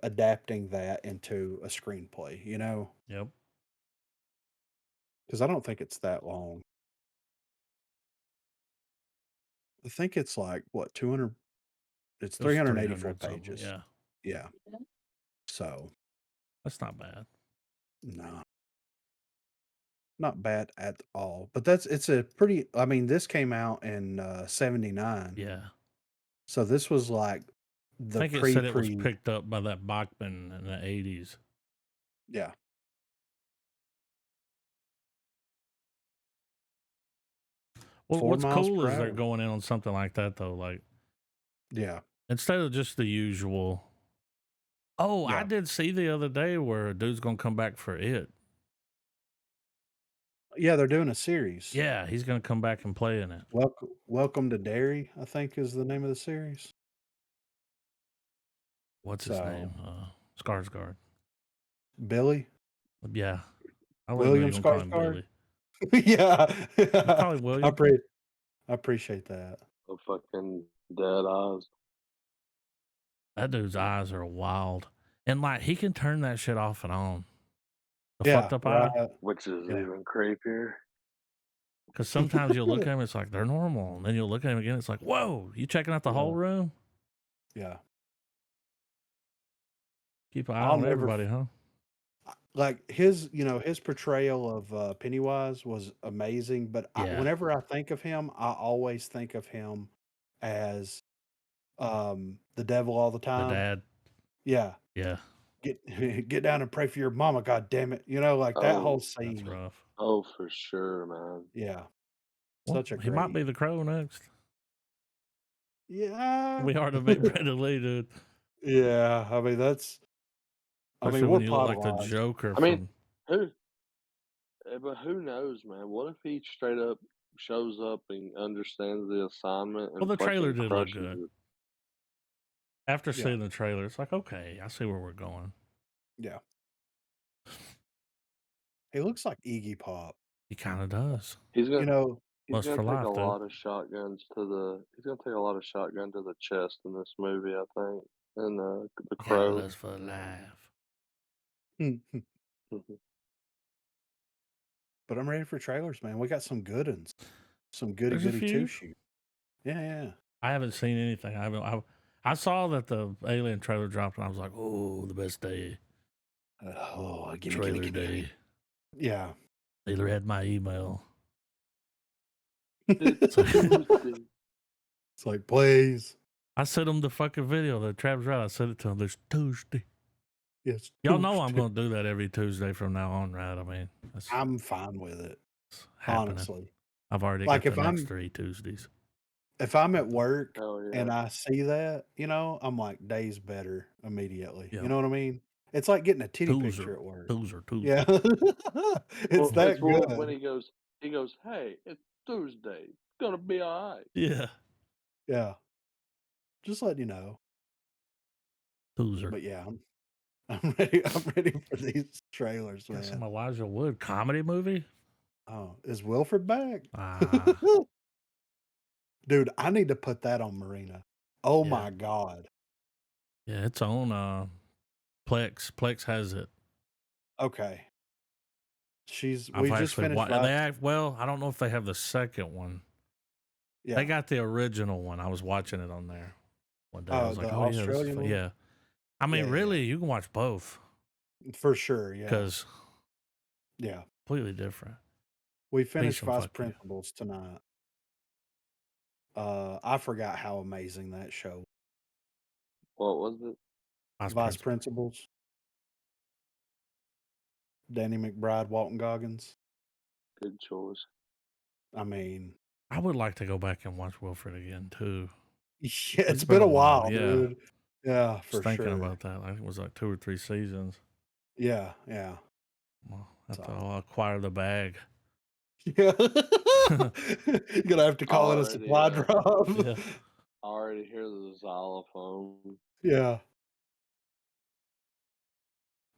adapting that into a screenplay, Yep. because I don't think it's that long. I think it's like what 200. It's It was 384 300 something. pages. Yeah, Yeah. So that's not bad. no, not bad at all. But it's a pretty. I mean, this came out in '79, Yeah. so this was like I the think it said it was pre. picked up by that Bachman in the 80s. Yeah. Well, 4 what's miles cool per is they're hour. going in on something like that, though. Like, Yeah. instead of just the usual, oh, I Yeah. did see the other day where a dude's going to come back for it. Yeah, they're doing a series. Yeah, he's going to come back and play in it. Welcome to Derry, I think is the name of the series. What's his name? So Skarsgård. Billy, Yeah. I like William you going to call him Skarsgård. Billy. Yeah. You call him I William? appreciate that. The fucking dead eyes. That dude's eyes are wild. And, like, he can turn that shit off and on. The Yeah, fucked up right. eye. Which is Yeah. even creepier. Because sometimes you'll look at him, it's like they're normal. And then you'll look at him again, it's like, whoa, you checking out the whole room? Yeah. Keep an eye I'll on never everybody, huh? like his portrayal of Pennywise was amazing, but Yeah. whenever I think of him, I always think of him as the devil all the The time. dad. Yeah. Yeah. Get down and pray for your mama, god damn it. Like that whole That's scene. rough. Oh, for sure, man. Yeah. Well, Such a he might great. be the Crow next. Yeah. We are to be Brandon Lee, dude. Yeah, I mean I Especially mean, we're when you look like the plot-wise. Joker I mean, from. who? But who knows, man? What if he straight up shows up and understands the assignment Well, and the trailer fucking did look crushes good. it? After Yeah. seeing the trailer, it's like, okay, I see where we're going. Yeah. He looks like Iggy Pop. He kind of does. He's You gonna know, he's Lust gonna for take life, a dude. lot of shotguns to the he's gonna take a lot of shotgun to the chest in this movie, I think. And the You got Crow. lust for life. but I'm ready for trailers, man. We got some good ones. Some goody There's a goody few. two shoot. Yeah. I haven't seen anything. I saw that the Alien trailer dropped, and I was like, oh, the best day. Oh, gimme, Trailer gimme. day. Yeah. Taylor had my email. It's Tuesday. It's like, please. I sent him the fucking video that Travis Wright. I sent it to him this Tuesday. Yes. Y'all know I'm going to do that every Tuesday from now on, right? I mean, I'm fine with it. it's happening. Honestly. I've already Like, got the if next I'm- 3 Tuesdays. If I'm at work Oh yeah. and I see that, I'm like, days better immediately. Yeah. You know what I mean? It's like getting a titty Tuesday. picture at work. Tuesday. Yeah. it's that Well, good. when he goes, hey, it's Tuesday. It's gonna be all right. Yeah. Yeah. Just letting you know. Tuesday. But yeah, I'm ready. I'm ready for these trailers, Got some man. Elijah Wood comedy movie. Oh, is Wilford back? Ah, Dude, I need to put that on Marina. Oh Yeah. my God. yeah, it's on Plex. Plex has it. Okay. We I've just actually finished. well, I don't know if they have the second one. Yeah. They got the original one. I was watching it on there one day. I Oh, was like, the oh, yeah, this is Australian fun. one? Yeah. I mean, Yeah, yeah, really, you can watch both For sure. Yeah. because Yeah. completely different. We finished some Vice fuck you. Principals tonight. I forgot how amazing that show. What was it? Vice Principals. Danny McBride, Walton Goggins. Good choice. I mean, I would like to go back and watch Wilfred again too. yeah, it's been a while, yeah. dude. Yeah, Just for thinking sure. about that. I think it was like 2 or 3 seasons. Yeah. Well, I have to So- I'll acquire the bag. Yeah. You're gonna have to call it a Already, supply drop. Yeah. I already hear the xylophone. Yeah.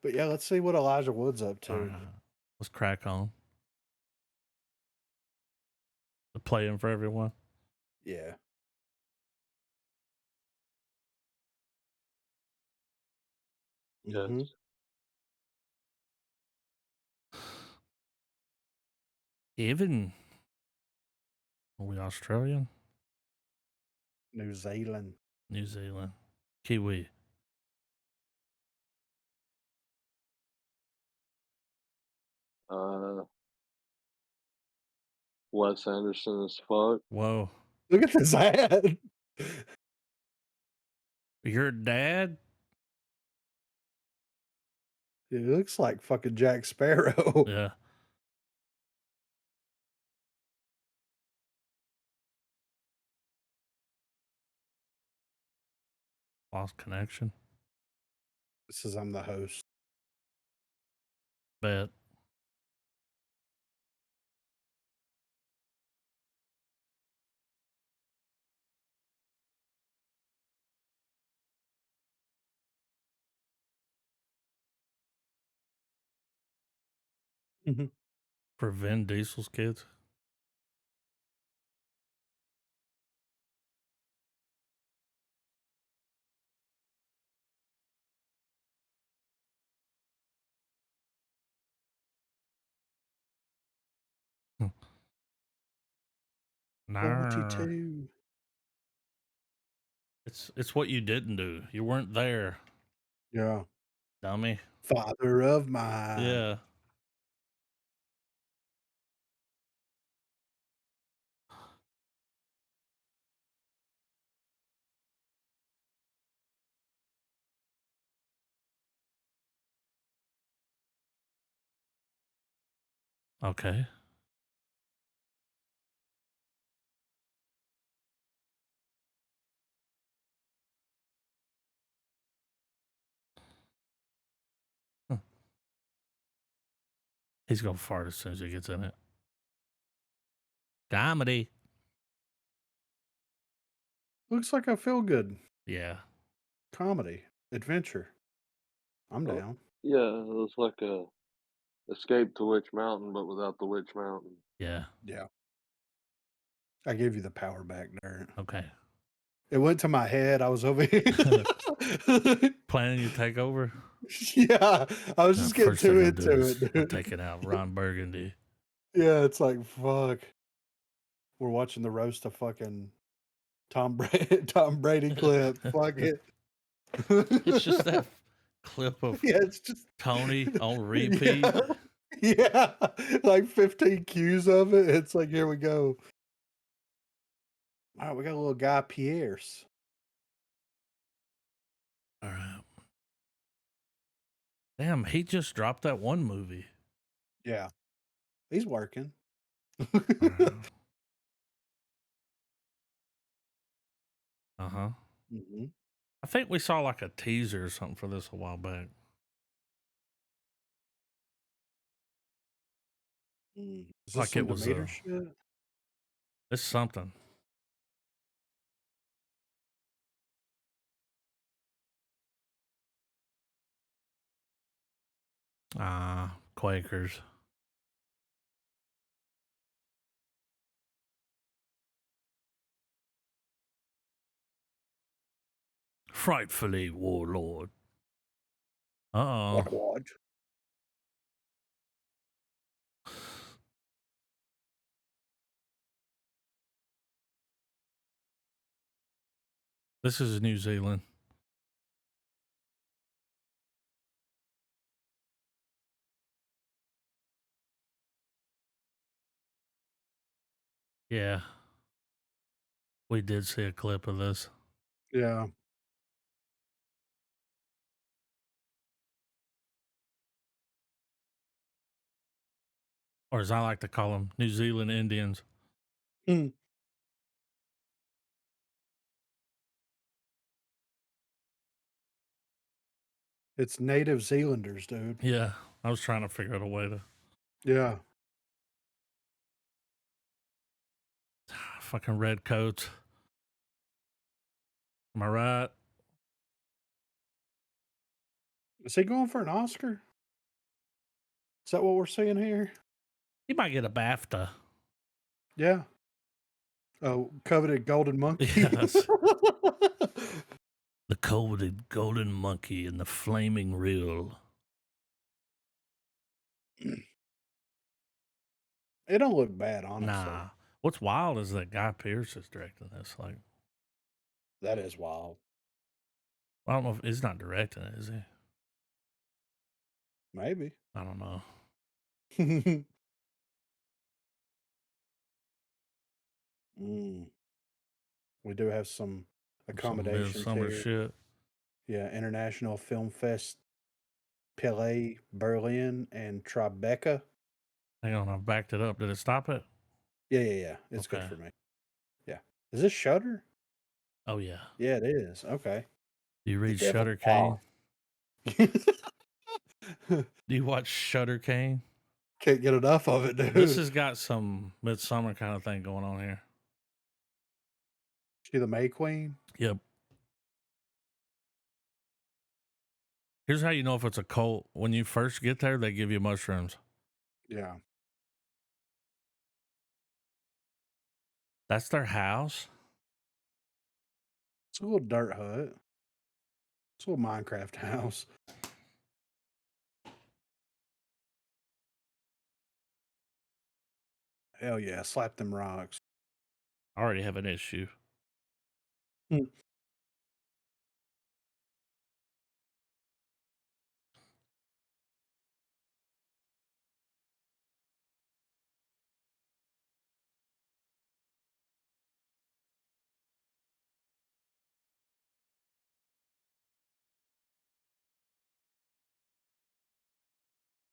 But yeah, let's see what Elijah Wood's up to. All right. Let's crack on. Playing for everyone. Yeah. Yes. Mhm. Even are we Australian? New Zealand. New Zealand. Kiwi. Wes Anderson as fuck. Whoa. Look at this ad. Your dad? It looks like fucking Jack Sparrow. Yeah. Lost connection. This is I'm the host. Bet. Mhm. For Vin Diesel's kids. Quality Nah. 2. It's what you didn't do. You weren't there, Yeah. dummy. Father of mine. Yeah. Okay. He's gonna fart as soon as he gets in it. Comedy. Looks like a feel good Yeah. comedy adventure. I'm Oh, down. yeah, it was like a Escape to Witch Mountain, but without the Witch Mountain. Yeah. Yeah. I gave you the power back there. Okay. It went to my head. I was over here. Planning to take over? Yeah. I was just getting First thing too I'll do into is it, I'm dude. taking out Ron Burgundy. Yeah, it's like fuck. We're watching the roast of fucking Tom Brady clip. Fuck it. It's just that clip of Yeah, it's just Tony on repeat. Yeah. Like 15 cues of it. It's like, here we go. All right, we got a little Guy Pierce. All right. Damn, he just dropped that one movie. Yeah. He's working. Uh-huh. Mhm. I think we saw like a teaser or something for this a while back. Is this Like some it was Demeter shit? it's something. Quakers. Frightfully warlord. Uh-oh. What? This is New Zealand. Yeah. We did see a clip of this. Yeah. Or as I like to call them, New Zealand Indians. Hmm. It's native Zealanders, dude. Yeah. I was trying to figure out a way to Yeah. fucking red coats. Am I right? Is he going for an Oscar? Is that what we're seeing here? He might get a BAFTA. Yeah. Oh, coveted golden monkey. Yes. The coveted golden monkey and the flaming reel. It don't look bad, honestly. Nah. What's wild is that Guy Pearce is directing this. Like, That is wild. I don't know if he's not directing it, is he? Maybe. I don't know. We do have some accommodations Some midsummer here. shit. Yeah, International Film Fest, Pele, Berlin, and Tribeca. Hang on, I've backed it up. Did it stop it? Yeah. It's good Okay. for me. Yeah. Is this Shutter? Oh yeah. Yeah, it is. Okay. Do you read Devil Shutter Kane? Do you watch Shutter Kane? Can't get enough of it, dude. This has got some midsummer kind of thing going on here. She the May Queen? Yep. Here's how you know if it's a cult. When you first get there, they give you mushrooms. Yeah. That's their house. It's a little dirt hut. It's a little Minecraft house. Hell yeah, slap them rocks. I already have an issue.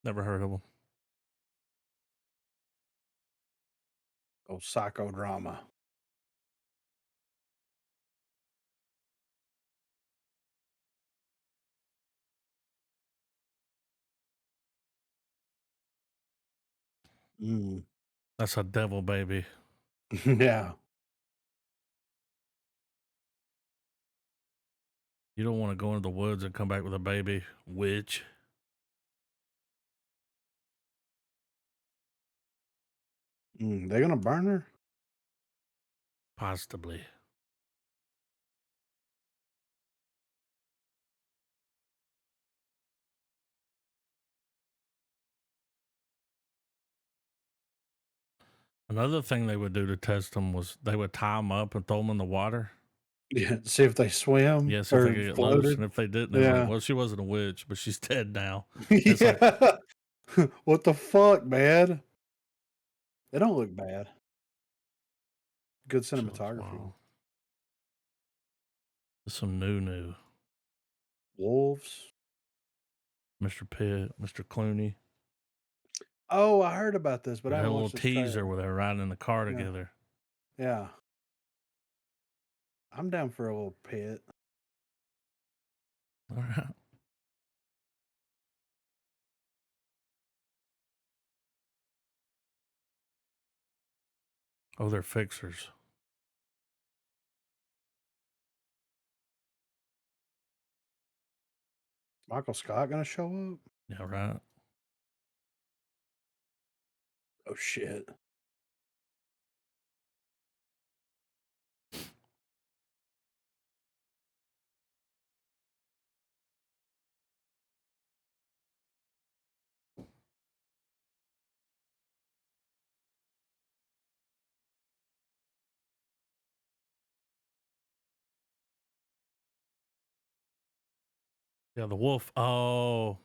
Never heard of them. Oh, psychodrama. Mm. That's a devil baby. Yeah. You don't want to go into the woods and come back with a baby witch. They're gonna burn her? Possibly. Another thing they would do to test them was they would tie them up and throw them in the water. Yeah, see if they swim Yes, if they or could get loose. floated. And if they didn't, they're like, Yeah. well, she wasn't a witch, but she's dead now. It's like, Yeah. What the fuck, man? They don't look bad. Good so it's cinematography. wild. There's some new. Wolves. Mr. Pitt, Mr. Clooney. Oh, I heard about this, but They I had a haven't little watched this teaser trailer. where they're riding in the car Yeah. together. Yeah. I'm down for a little pit. All right. Oh, they're fixers. Michael Scott gonna show up? Yeah, right. Oh shit. Yeah, the wolf. Oh,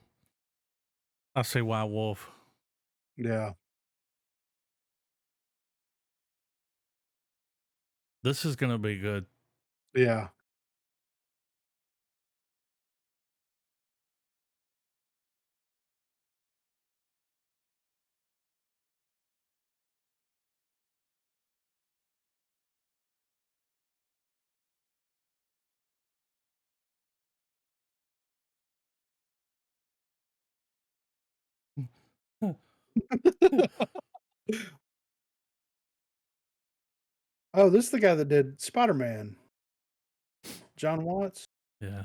I see why wolf. Yeah. This is going to be good. Yeah. Oh, this is the guy that did Spider-Man. John Watts? Yeah.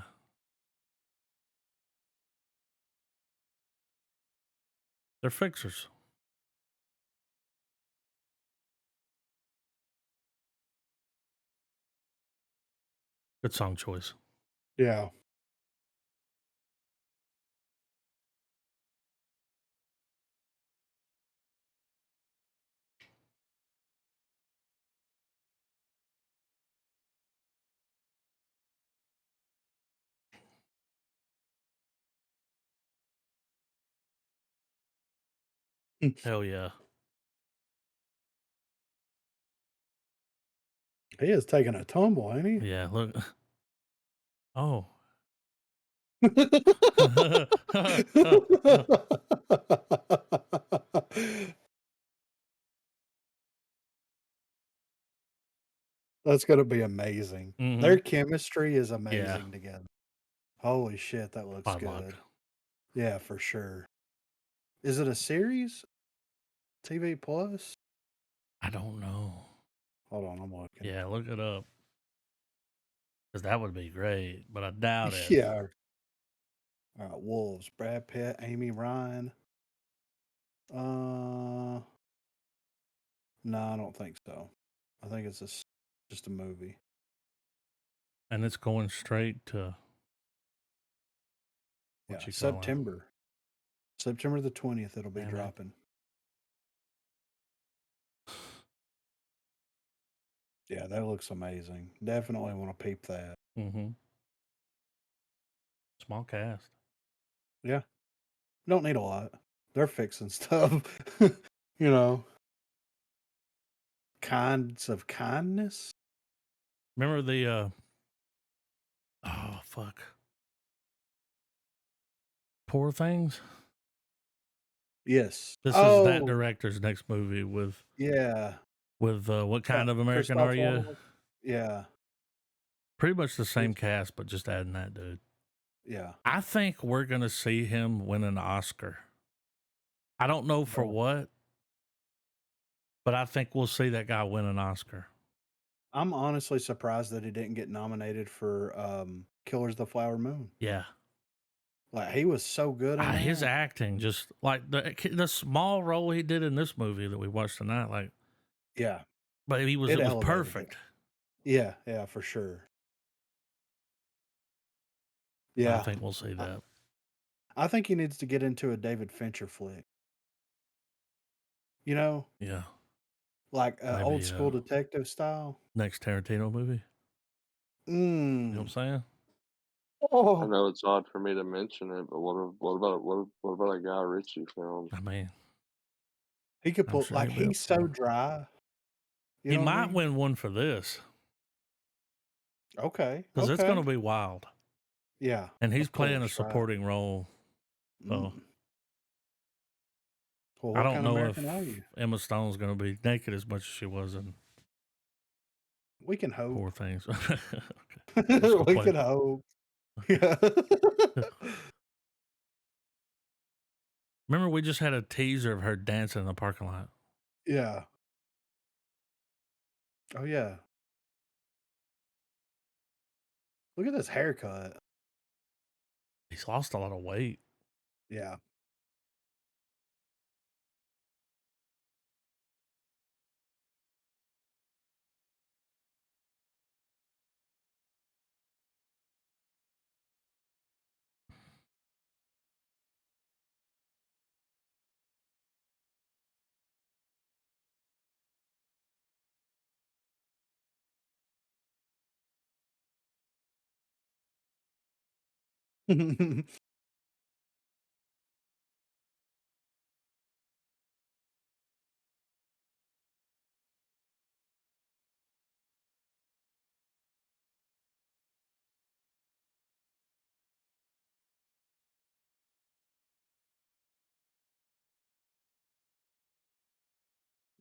They're fixers. Good song choice. Yeah. Hell yeah. He is taking a tumble, ain't he? Yeah, look. Oh. That's gonna be amazing. Their chemistry is Yeah. amazing together. Holy shit, that looks Podlock. good. Yeah, for sure. Is it a series? TV Plus? I don't know. Hold on, I'm looking. Yeah, look it up. Because that would be great, but I doubt it. Yeah. All right, Wolves. Brad Pitt, Amy Ryan. No, I don't think so. I think it's just a movie. And it's going straight to Yeah, what you call it? September. September the 20th, it'll be Damn it. dropping. Yeah, that looks amazing. Definitely want to peep that. Mm-hmm. Small cast. Yeah. Don't need a lot. They're fixing stuff. You know. Kinds of kindness. Remember the oh fuck. Poor Things? Yes. This is that director's next movie with Yeah. What Kind of American Christoph Are You? Waltz. Yeah. Pretty much the same cast, but just adding that dude. Yeah. I think we're gonna see him win an Oscar. I don't know for what, But I think we'll see that guy win an Oscar. I'm honestly surprised that he didn't get nominated for Killers of the Flower Moon. Yeah. Like, he was so good in His that. acting, just like the small role he did in this movie that we watched tonight, like, Yeah. but it was elevated it. perfect. Yeah, for sure. I Yeah. think we'll see that. I think he needs to get into a David Fincher flick. You know, Yeah. like Maybe, old school detective style. Next Tarantino movie. You know what I'm Mm. saying? I Oh, know it's odd for me to mention it, but what about a Guy Ritchie film? I mean, he could I'm pull sure like he'll be up he's for so it. dry. You He know what I might mean? win one for this Okay. because it's going Okay. to be wild. Yeah. And he's of playing a course, right. supporting role. So Mm. Well, I what don't kind of know American are if you? Emma Stone's going to be naked as much as she was in We can hope. Poor Things. We can hope. Yeah. Remember, we just had a teaser of her dancing in the parking lot. Yeah. Oh yeah. Look at this haircut. He's lost a lot of weight. Yeah.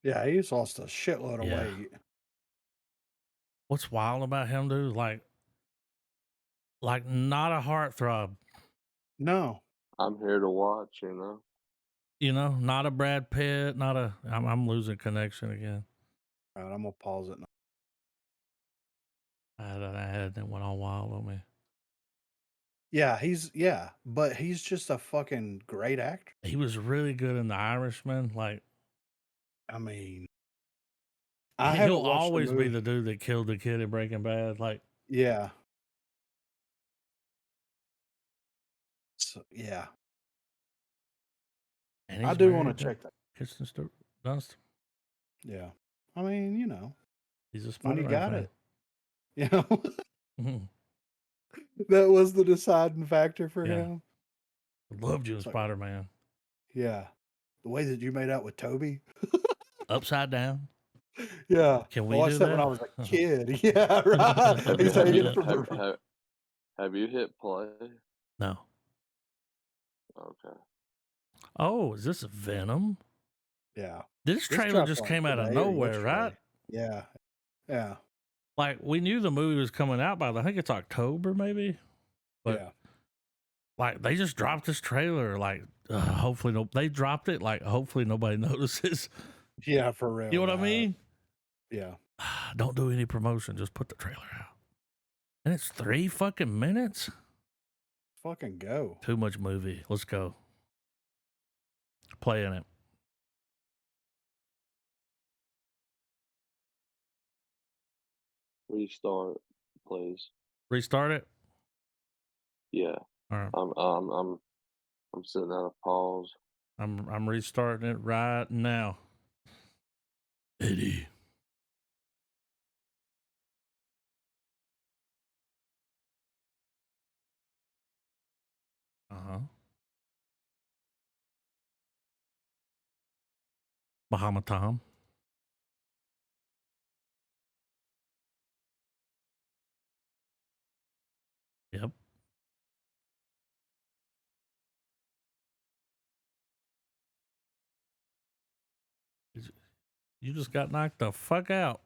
Yeah, he's lost a shitload of Yeah. weight. What's wild about him, dude? Like not a heartthrob. No. I'm here to watch, you know. You know, not a Brad Pitt, not a. I'm losing connection again. All right, I'm gonna pause it now. I had that went all wild on me. Yeah, but he's just a fucking great actor. He was really good in The Irishman. Like, I mean, I he'll haven't watched the always be movie. the dude that killed the kid in Breaking Bad. Like, Yeah. So, yeah. and I he's do want to married to check that. Kirsten Dunst. Yeah. I mean, He's a when you Spider-Man got fan. it, Mhm. that was the deciding factor for Yeah. him. Loved you in It's like, Spider-Man. yeah. The way that you made out with Toby. Upside down. Yeah. Can I we watched do that when I that? was a kid. Yeah, right. Have He's you have hanging you from have a have, have you hit play? No. Okay. Oh, is this Venom? Yeah. This This trailer dropped just like came out of today or nowhere, right? yesterday. Yeah. Yeah. Like, we knew the movie was coming out by, I think it's October, maybe. But Yeah. like, they just dropped this trailer. Like, hopefully, they dropped it. Like, hopefully, nobody notices. Yeah, for real. You know what I mean? Yeah. Don't do any promotion. Just put the trailer out. And it's 3 fucking minutes. Fucking go. Too much movie. Let's go. Playing it. Restart, please. Restart it. Yeah. All right. I'm sitting at a pause. I'm restarting it right now. Eddie. Bahama Tom. Yep. You just got knocked the fuck out.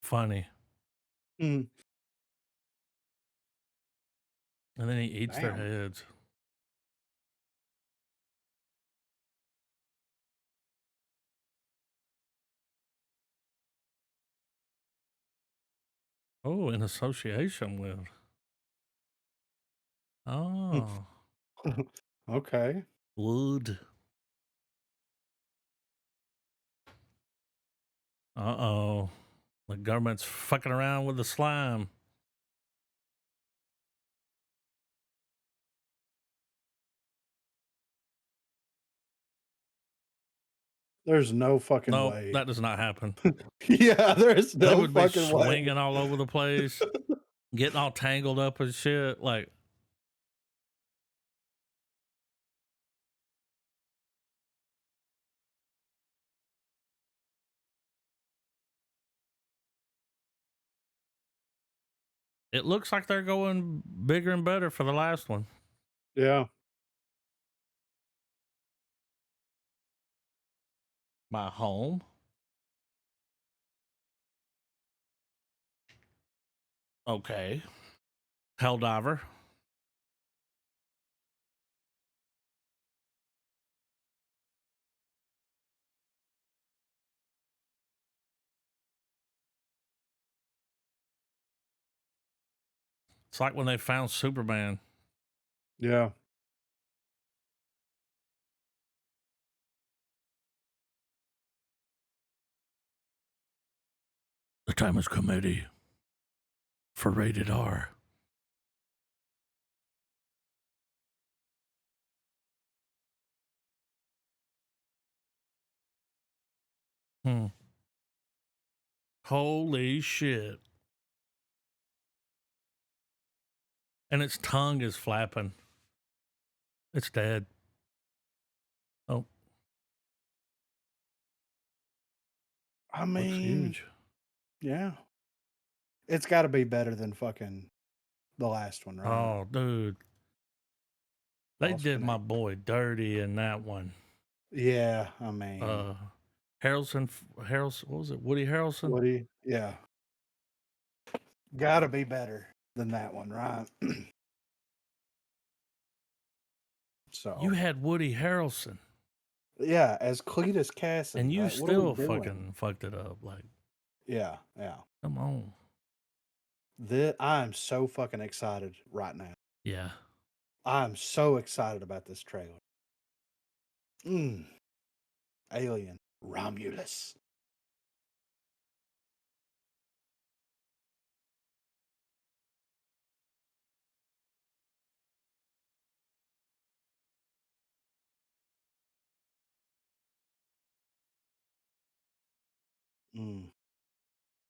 Funny. Mm, And then he eats their damn. heads. Oh, in association with. Oh, Okay. wood. Uh-oh. The government's fucking around with the slime. There's no fucking Nope, way. that does not happen. Yeah, there's They no would be fucking way. swinging all over the place, getting all tangled up and shit. Like, it looks like they're going bigger and better for the last one. Yeah. My home. Okay. Helldiver. It's like when they found Superman. Yeah. The time has come, Eddie, for rated R. Holy shit. And its tongue is flapping. It's dead. Oh, I looks mean, huge. yeah. It's got to be better than fucking the last one, right? Oh, dude. They Lost did my Connect. boy dirty in that one. Yeah, I mean, Harrelson, what was it? Woody Harrelson? Woody, yeah. Got to be better than that one, right? So You had Woody Harrelson, yeah, as Cletus Casson, and you like, what are we still doing? fucking fucked it up. Like, Yeah, yeah. come on. I'm so fucking excited right now. Yeah. I'm so excited about this trailer. Alien Romulus.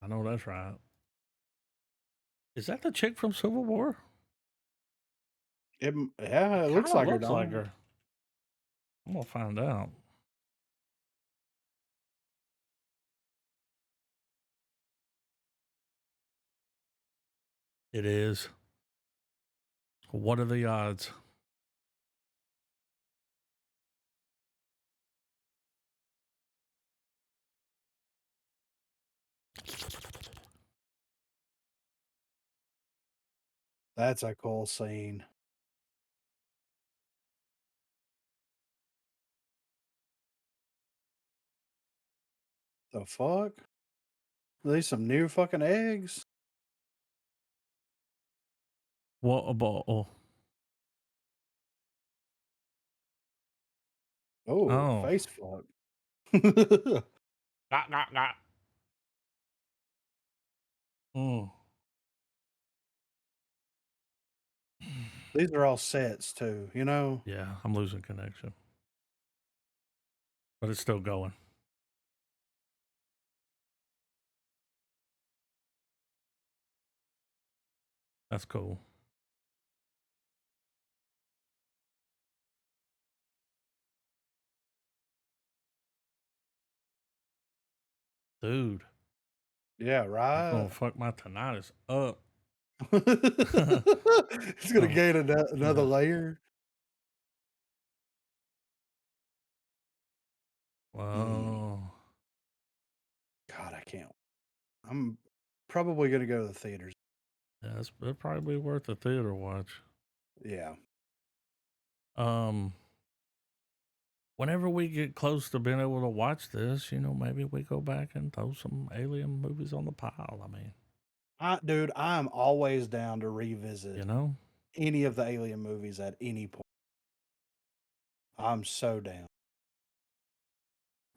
I know that's right. Is that the chick from Civil War? Yeah, it looks like her. Looks like her. I'm gonna find out. It is. What are the odds? That's a cool scene. The fuck? Are these some new fucking eggs? What a ball. Oh, face fuck. Got. These are all sets too, you know? Yeah, I'm losing connection. But it's still going. That's cool. Dude. Yeah, It's right. gonna fuck my tinnitus up. It's gonna gain another layer. Wow. God, I can't. I'm probably going to go to the theaters. Yeah, it'd probably be worth a theater watch. Yeah. Whenever we get close to being able to watch this, maybe we go back and throw some alien movies on the pile. I mean, Dude, I'm always down to revisit you know, any of the alien movies at any point. I'm so down.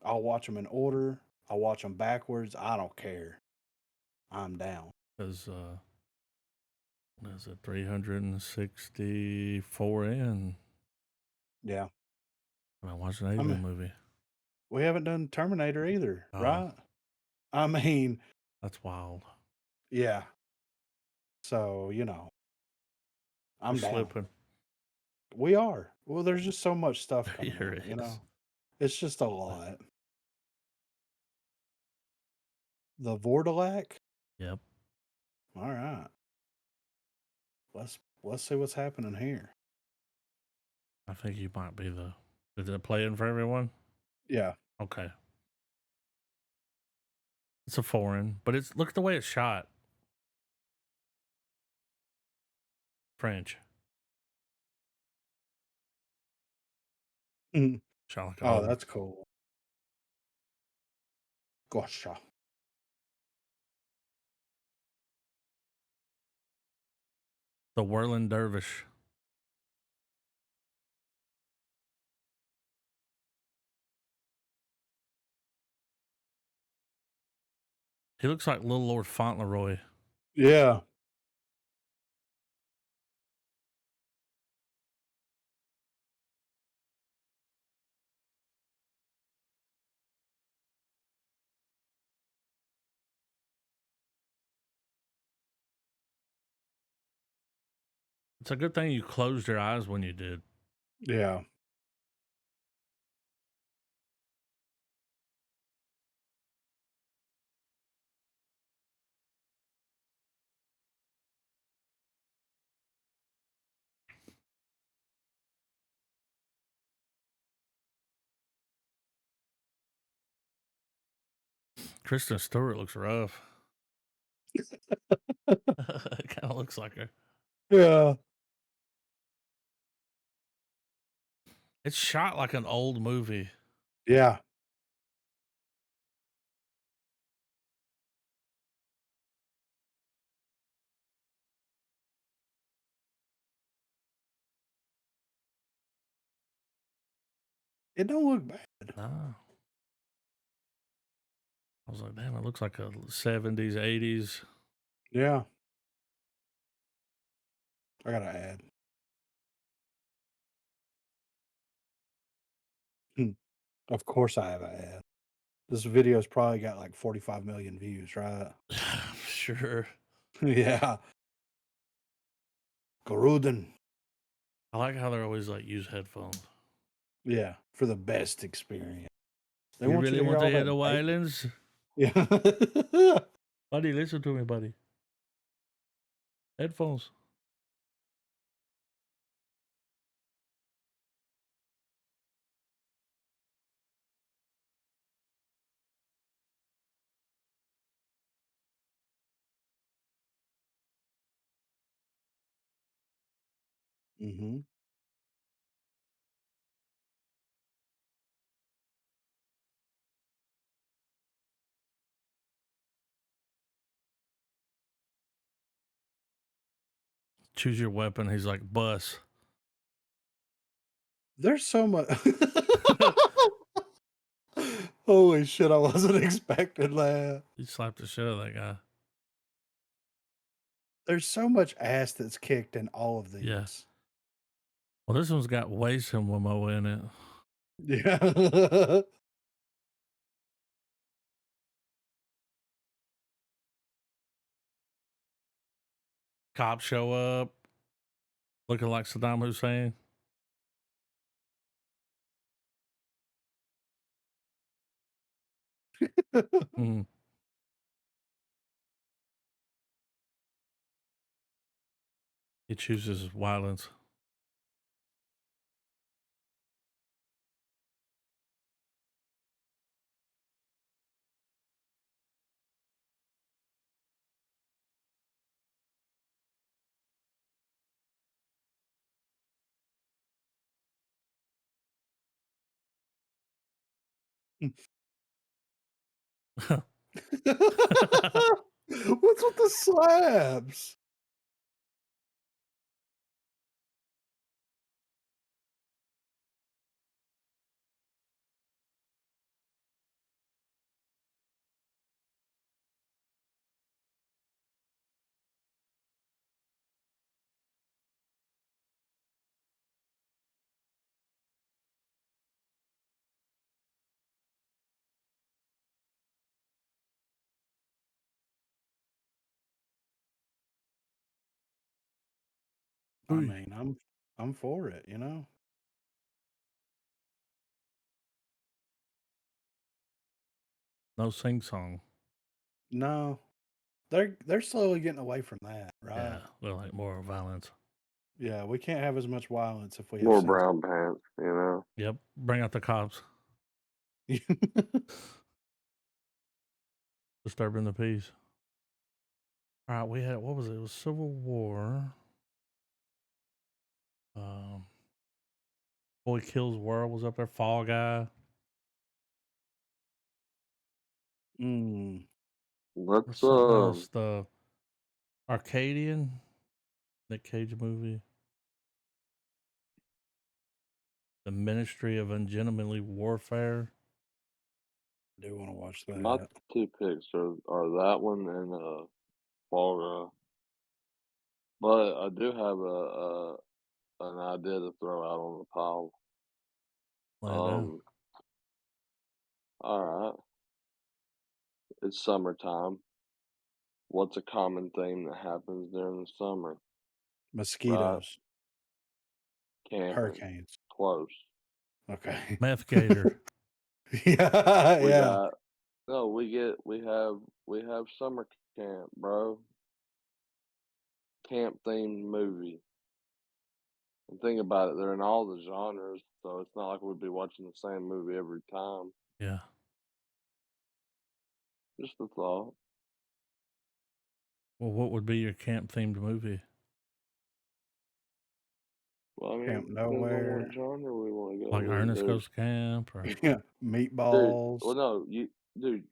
I'll watch them in order. I'll watch them backwards. I don't care. I'm down. because what is it, 364 in? Yeah. When I watch an I alien mean, movie. we haven't done Terminator either, Oh, right? I mean, that's wild. yeah. So, We're I'm down. slipping. We are. Well, there's just so much stuff coming Here out, it is. It's just a lot. The Vordelak? Yep. All right. Let's see what's happening here. I think you might be is it playing for everyone? Yeah. Okay. It's a foreign, but look at the way it's shot. French. Mhm. Shot like Oh, old. that's cool. Gotcha. The Whirling Dervish. He looks like little Lord Fauntleroy. Yeah. It's a good thing you closed your eyes when you did. Yeah. Kristen Stewart looks rough. It kind of looks like her. Yeah. It's shot like an old movie. Yeah. It don't look bad. No. I was like, damn, it looks like a 70s, 80s. Yeah. I gotta add. Of course I have an ad. This video's probably got like 45 million views, right? Sure. Yeah. Gruden. I like how they're always like use headphones. Yeah. For the best experience. They You want you really to hear want to all hear that the bass. violence? Yeah. Buddy, listen to me, buddy. Headphones. Mm-hmm. Choose your weapon. He's like, bus. There's so much. Holy shit, I wasn't expecting that. You slapped the shit out of that guy. There's so much ass that's kicked in all of these. Yeah. Well, this one's got way some Wimo in it. Yeah. Cops show up looking like Saddam Hussein. Mm. He chooses violence. What's with the slabs? I Ooh, mean, I'm for it, you know? no sing song. No. They're slowly getting away from that, right? Yeah, they're like more violence. Yeah, we can't have as much violence if we have More sing brown pants, you know. Yep, bring out the cops, disturbing the peace. All right, we had what was it? It was Civil War. Boy Kills World was up there. Fall Guy. Mm. There's Let's something else. The Arcadian, Nick Cage movie. The Ministry of Ungentlemanly Warfare. I do want to watch my that. two picks are that one and Fall Guy. But I do have an idea to throw out on the pile. Lay it down. All right. It's summertime. What's a common theme that happens during the summer? Mosquitoes, Camping. hurricanes. Close. Okay. Meth Gator. Yeah, We yeah. got no. We have summer camp, bro. Camp themed movie. And think about it, they're in all the genres, so it's not like we'd be watching the same movie every time. Yeah. Just a thought. Well, what would be your camp themed movie? Well, I mean, Camp depends on Nowhere. what genre we want to go Like with. Ernest Goes to Camp or Yeah. Dude, Meatballs. well, no, dude,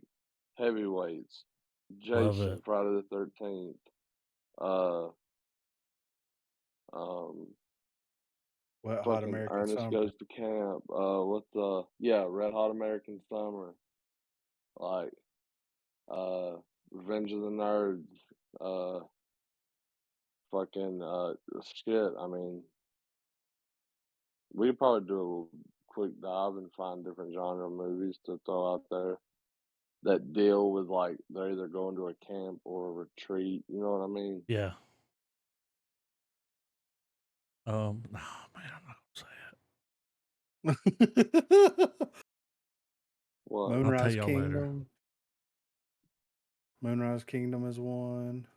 heavyweights, Love Jason, it. Friday the 13th, uh, um, Wet Hot fucking American Ernest Summer. Goes to Camp, Red Hot American Summer, like, Revenge of the Nerds, shit, I mean, we could probably do a little quick dive and find different genre movies to throw out there that deal with, like, they're either going to a camp or a retreat, you know what I mean? Yeah. No, man, I'm not gonna say it. What? I'll tell Moonrise y'all later. Kingdom. Moonrise Kingdom is one.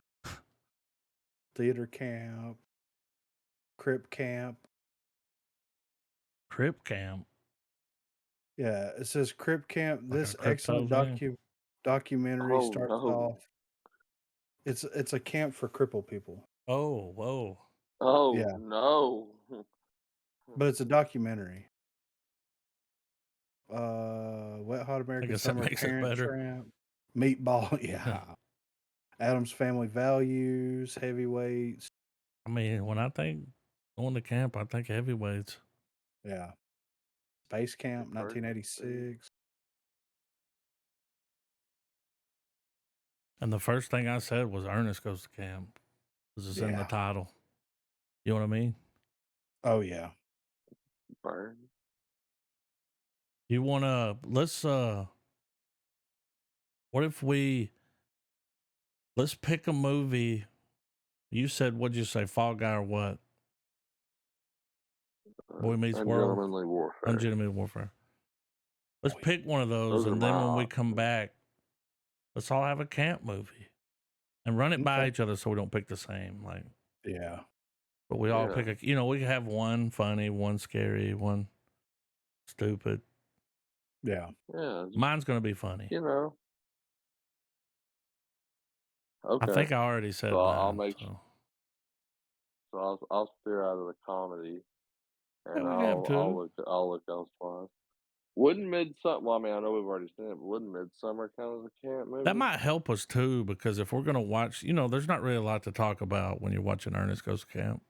Theater Camp. Crip Camp. Crip Camp. Yeah, it says Crip Camp. Like a This crypto excellent thing? documentary Oh, starts no. off. It's a camp for crippled people. Oh, whoa. Oh, Yeah, no. but it's a documentary. Wet Hot I American guess that Summer, makes it Parent better. Trap, Meatball. Yeah, Adam's Family Values, Heavyweights. I mean, when I think going to camp, I think heavyweights. Yeah, Space Camp, First thing. 1986. And the first thing I said was Ernest Goes to Camp because it's in the Yeah. title. You know what I mean? Oh yeah. Burn. You want to, what if let's pick a movie. You said, what'd you say, Fall Guy or what? Boy Meets World? Ungentlemanly Warfare. Ungentlemanly Warfare. Let's pick one of those, and then when we come back, let's all have a camp movie and run it by each other so we don't pick the same. Like, yeah. But we all pick we can have one funny, one scary, one stupid. Yeah. Yeah. Mine's going to be funny. You know. Okay. I think I already said mine. So I'll steer out of the comedy, and Yeah, we have to. I'll look elsewhere. Wouldn't Midsummer? Well, I mean, I know we've already seen it, but wouldn't Midsummer count as a camp movie? That might help us too, because if we're gonna watch, there's not really a lot to talk about when you're watching Ernest Goes to Camp.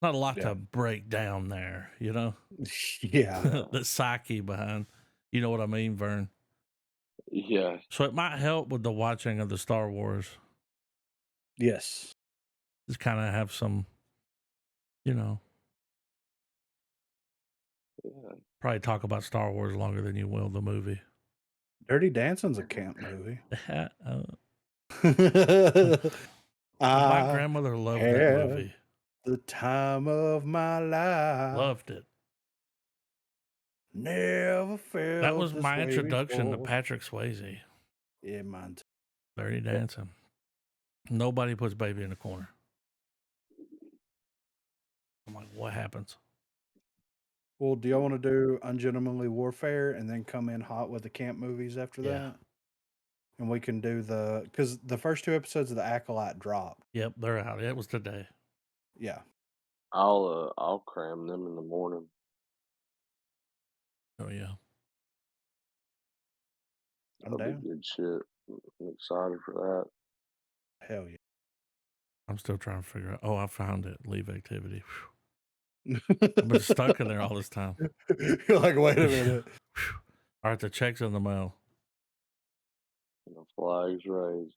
Not a lot Yeah. to break down there, Yeah. the psyche behind. You know what I mean, Vern? Yeah. So it might help with the watching of the Star Wars. Yes. Just kind of have some, Yeah. probably talk about Star Wars longer than you will the movie. Dirty Dancing's a camp movie. My grandmother loved that movie. The time of my life. Loved it. Never felt That was this my way introduction to before. Patrick Swayze. Yeah, mine too. Dirty Dancing. Nobody puts baby in the corner. I'm like, what happens? Well, do y'all want to do Ungentlemanly Warfare and then come in hot with the camp movies after Yeah. that? And we can do because the first 2 episodes of The Acolyte dropped. Yep, they're out. It was today. Yeah. I'll cram them in the morning. Oh yeah. I'm That'll down. be good shit. I'm excited for Hell yeah. I'm still trying to figure out. Oh, I found it. Leave activity. I've been stuck in there all this time. You're like, wait a minute. All right, the check's in the mail. that. The flags raised.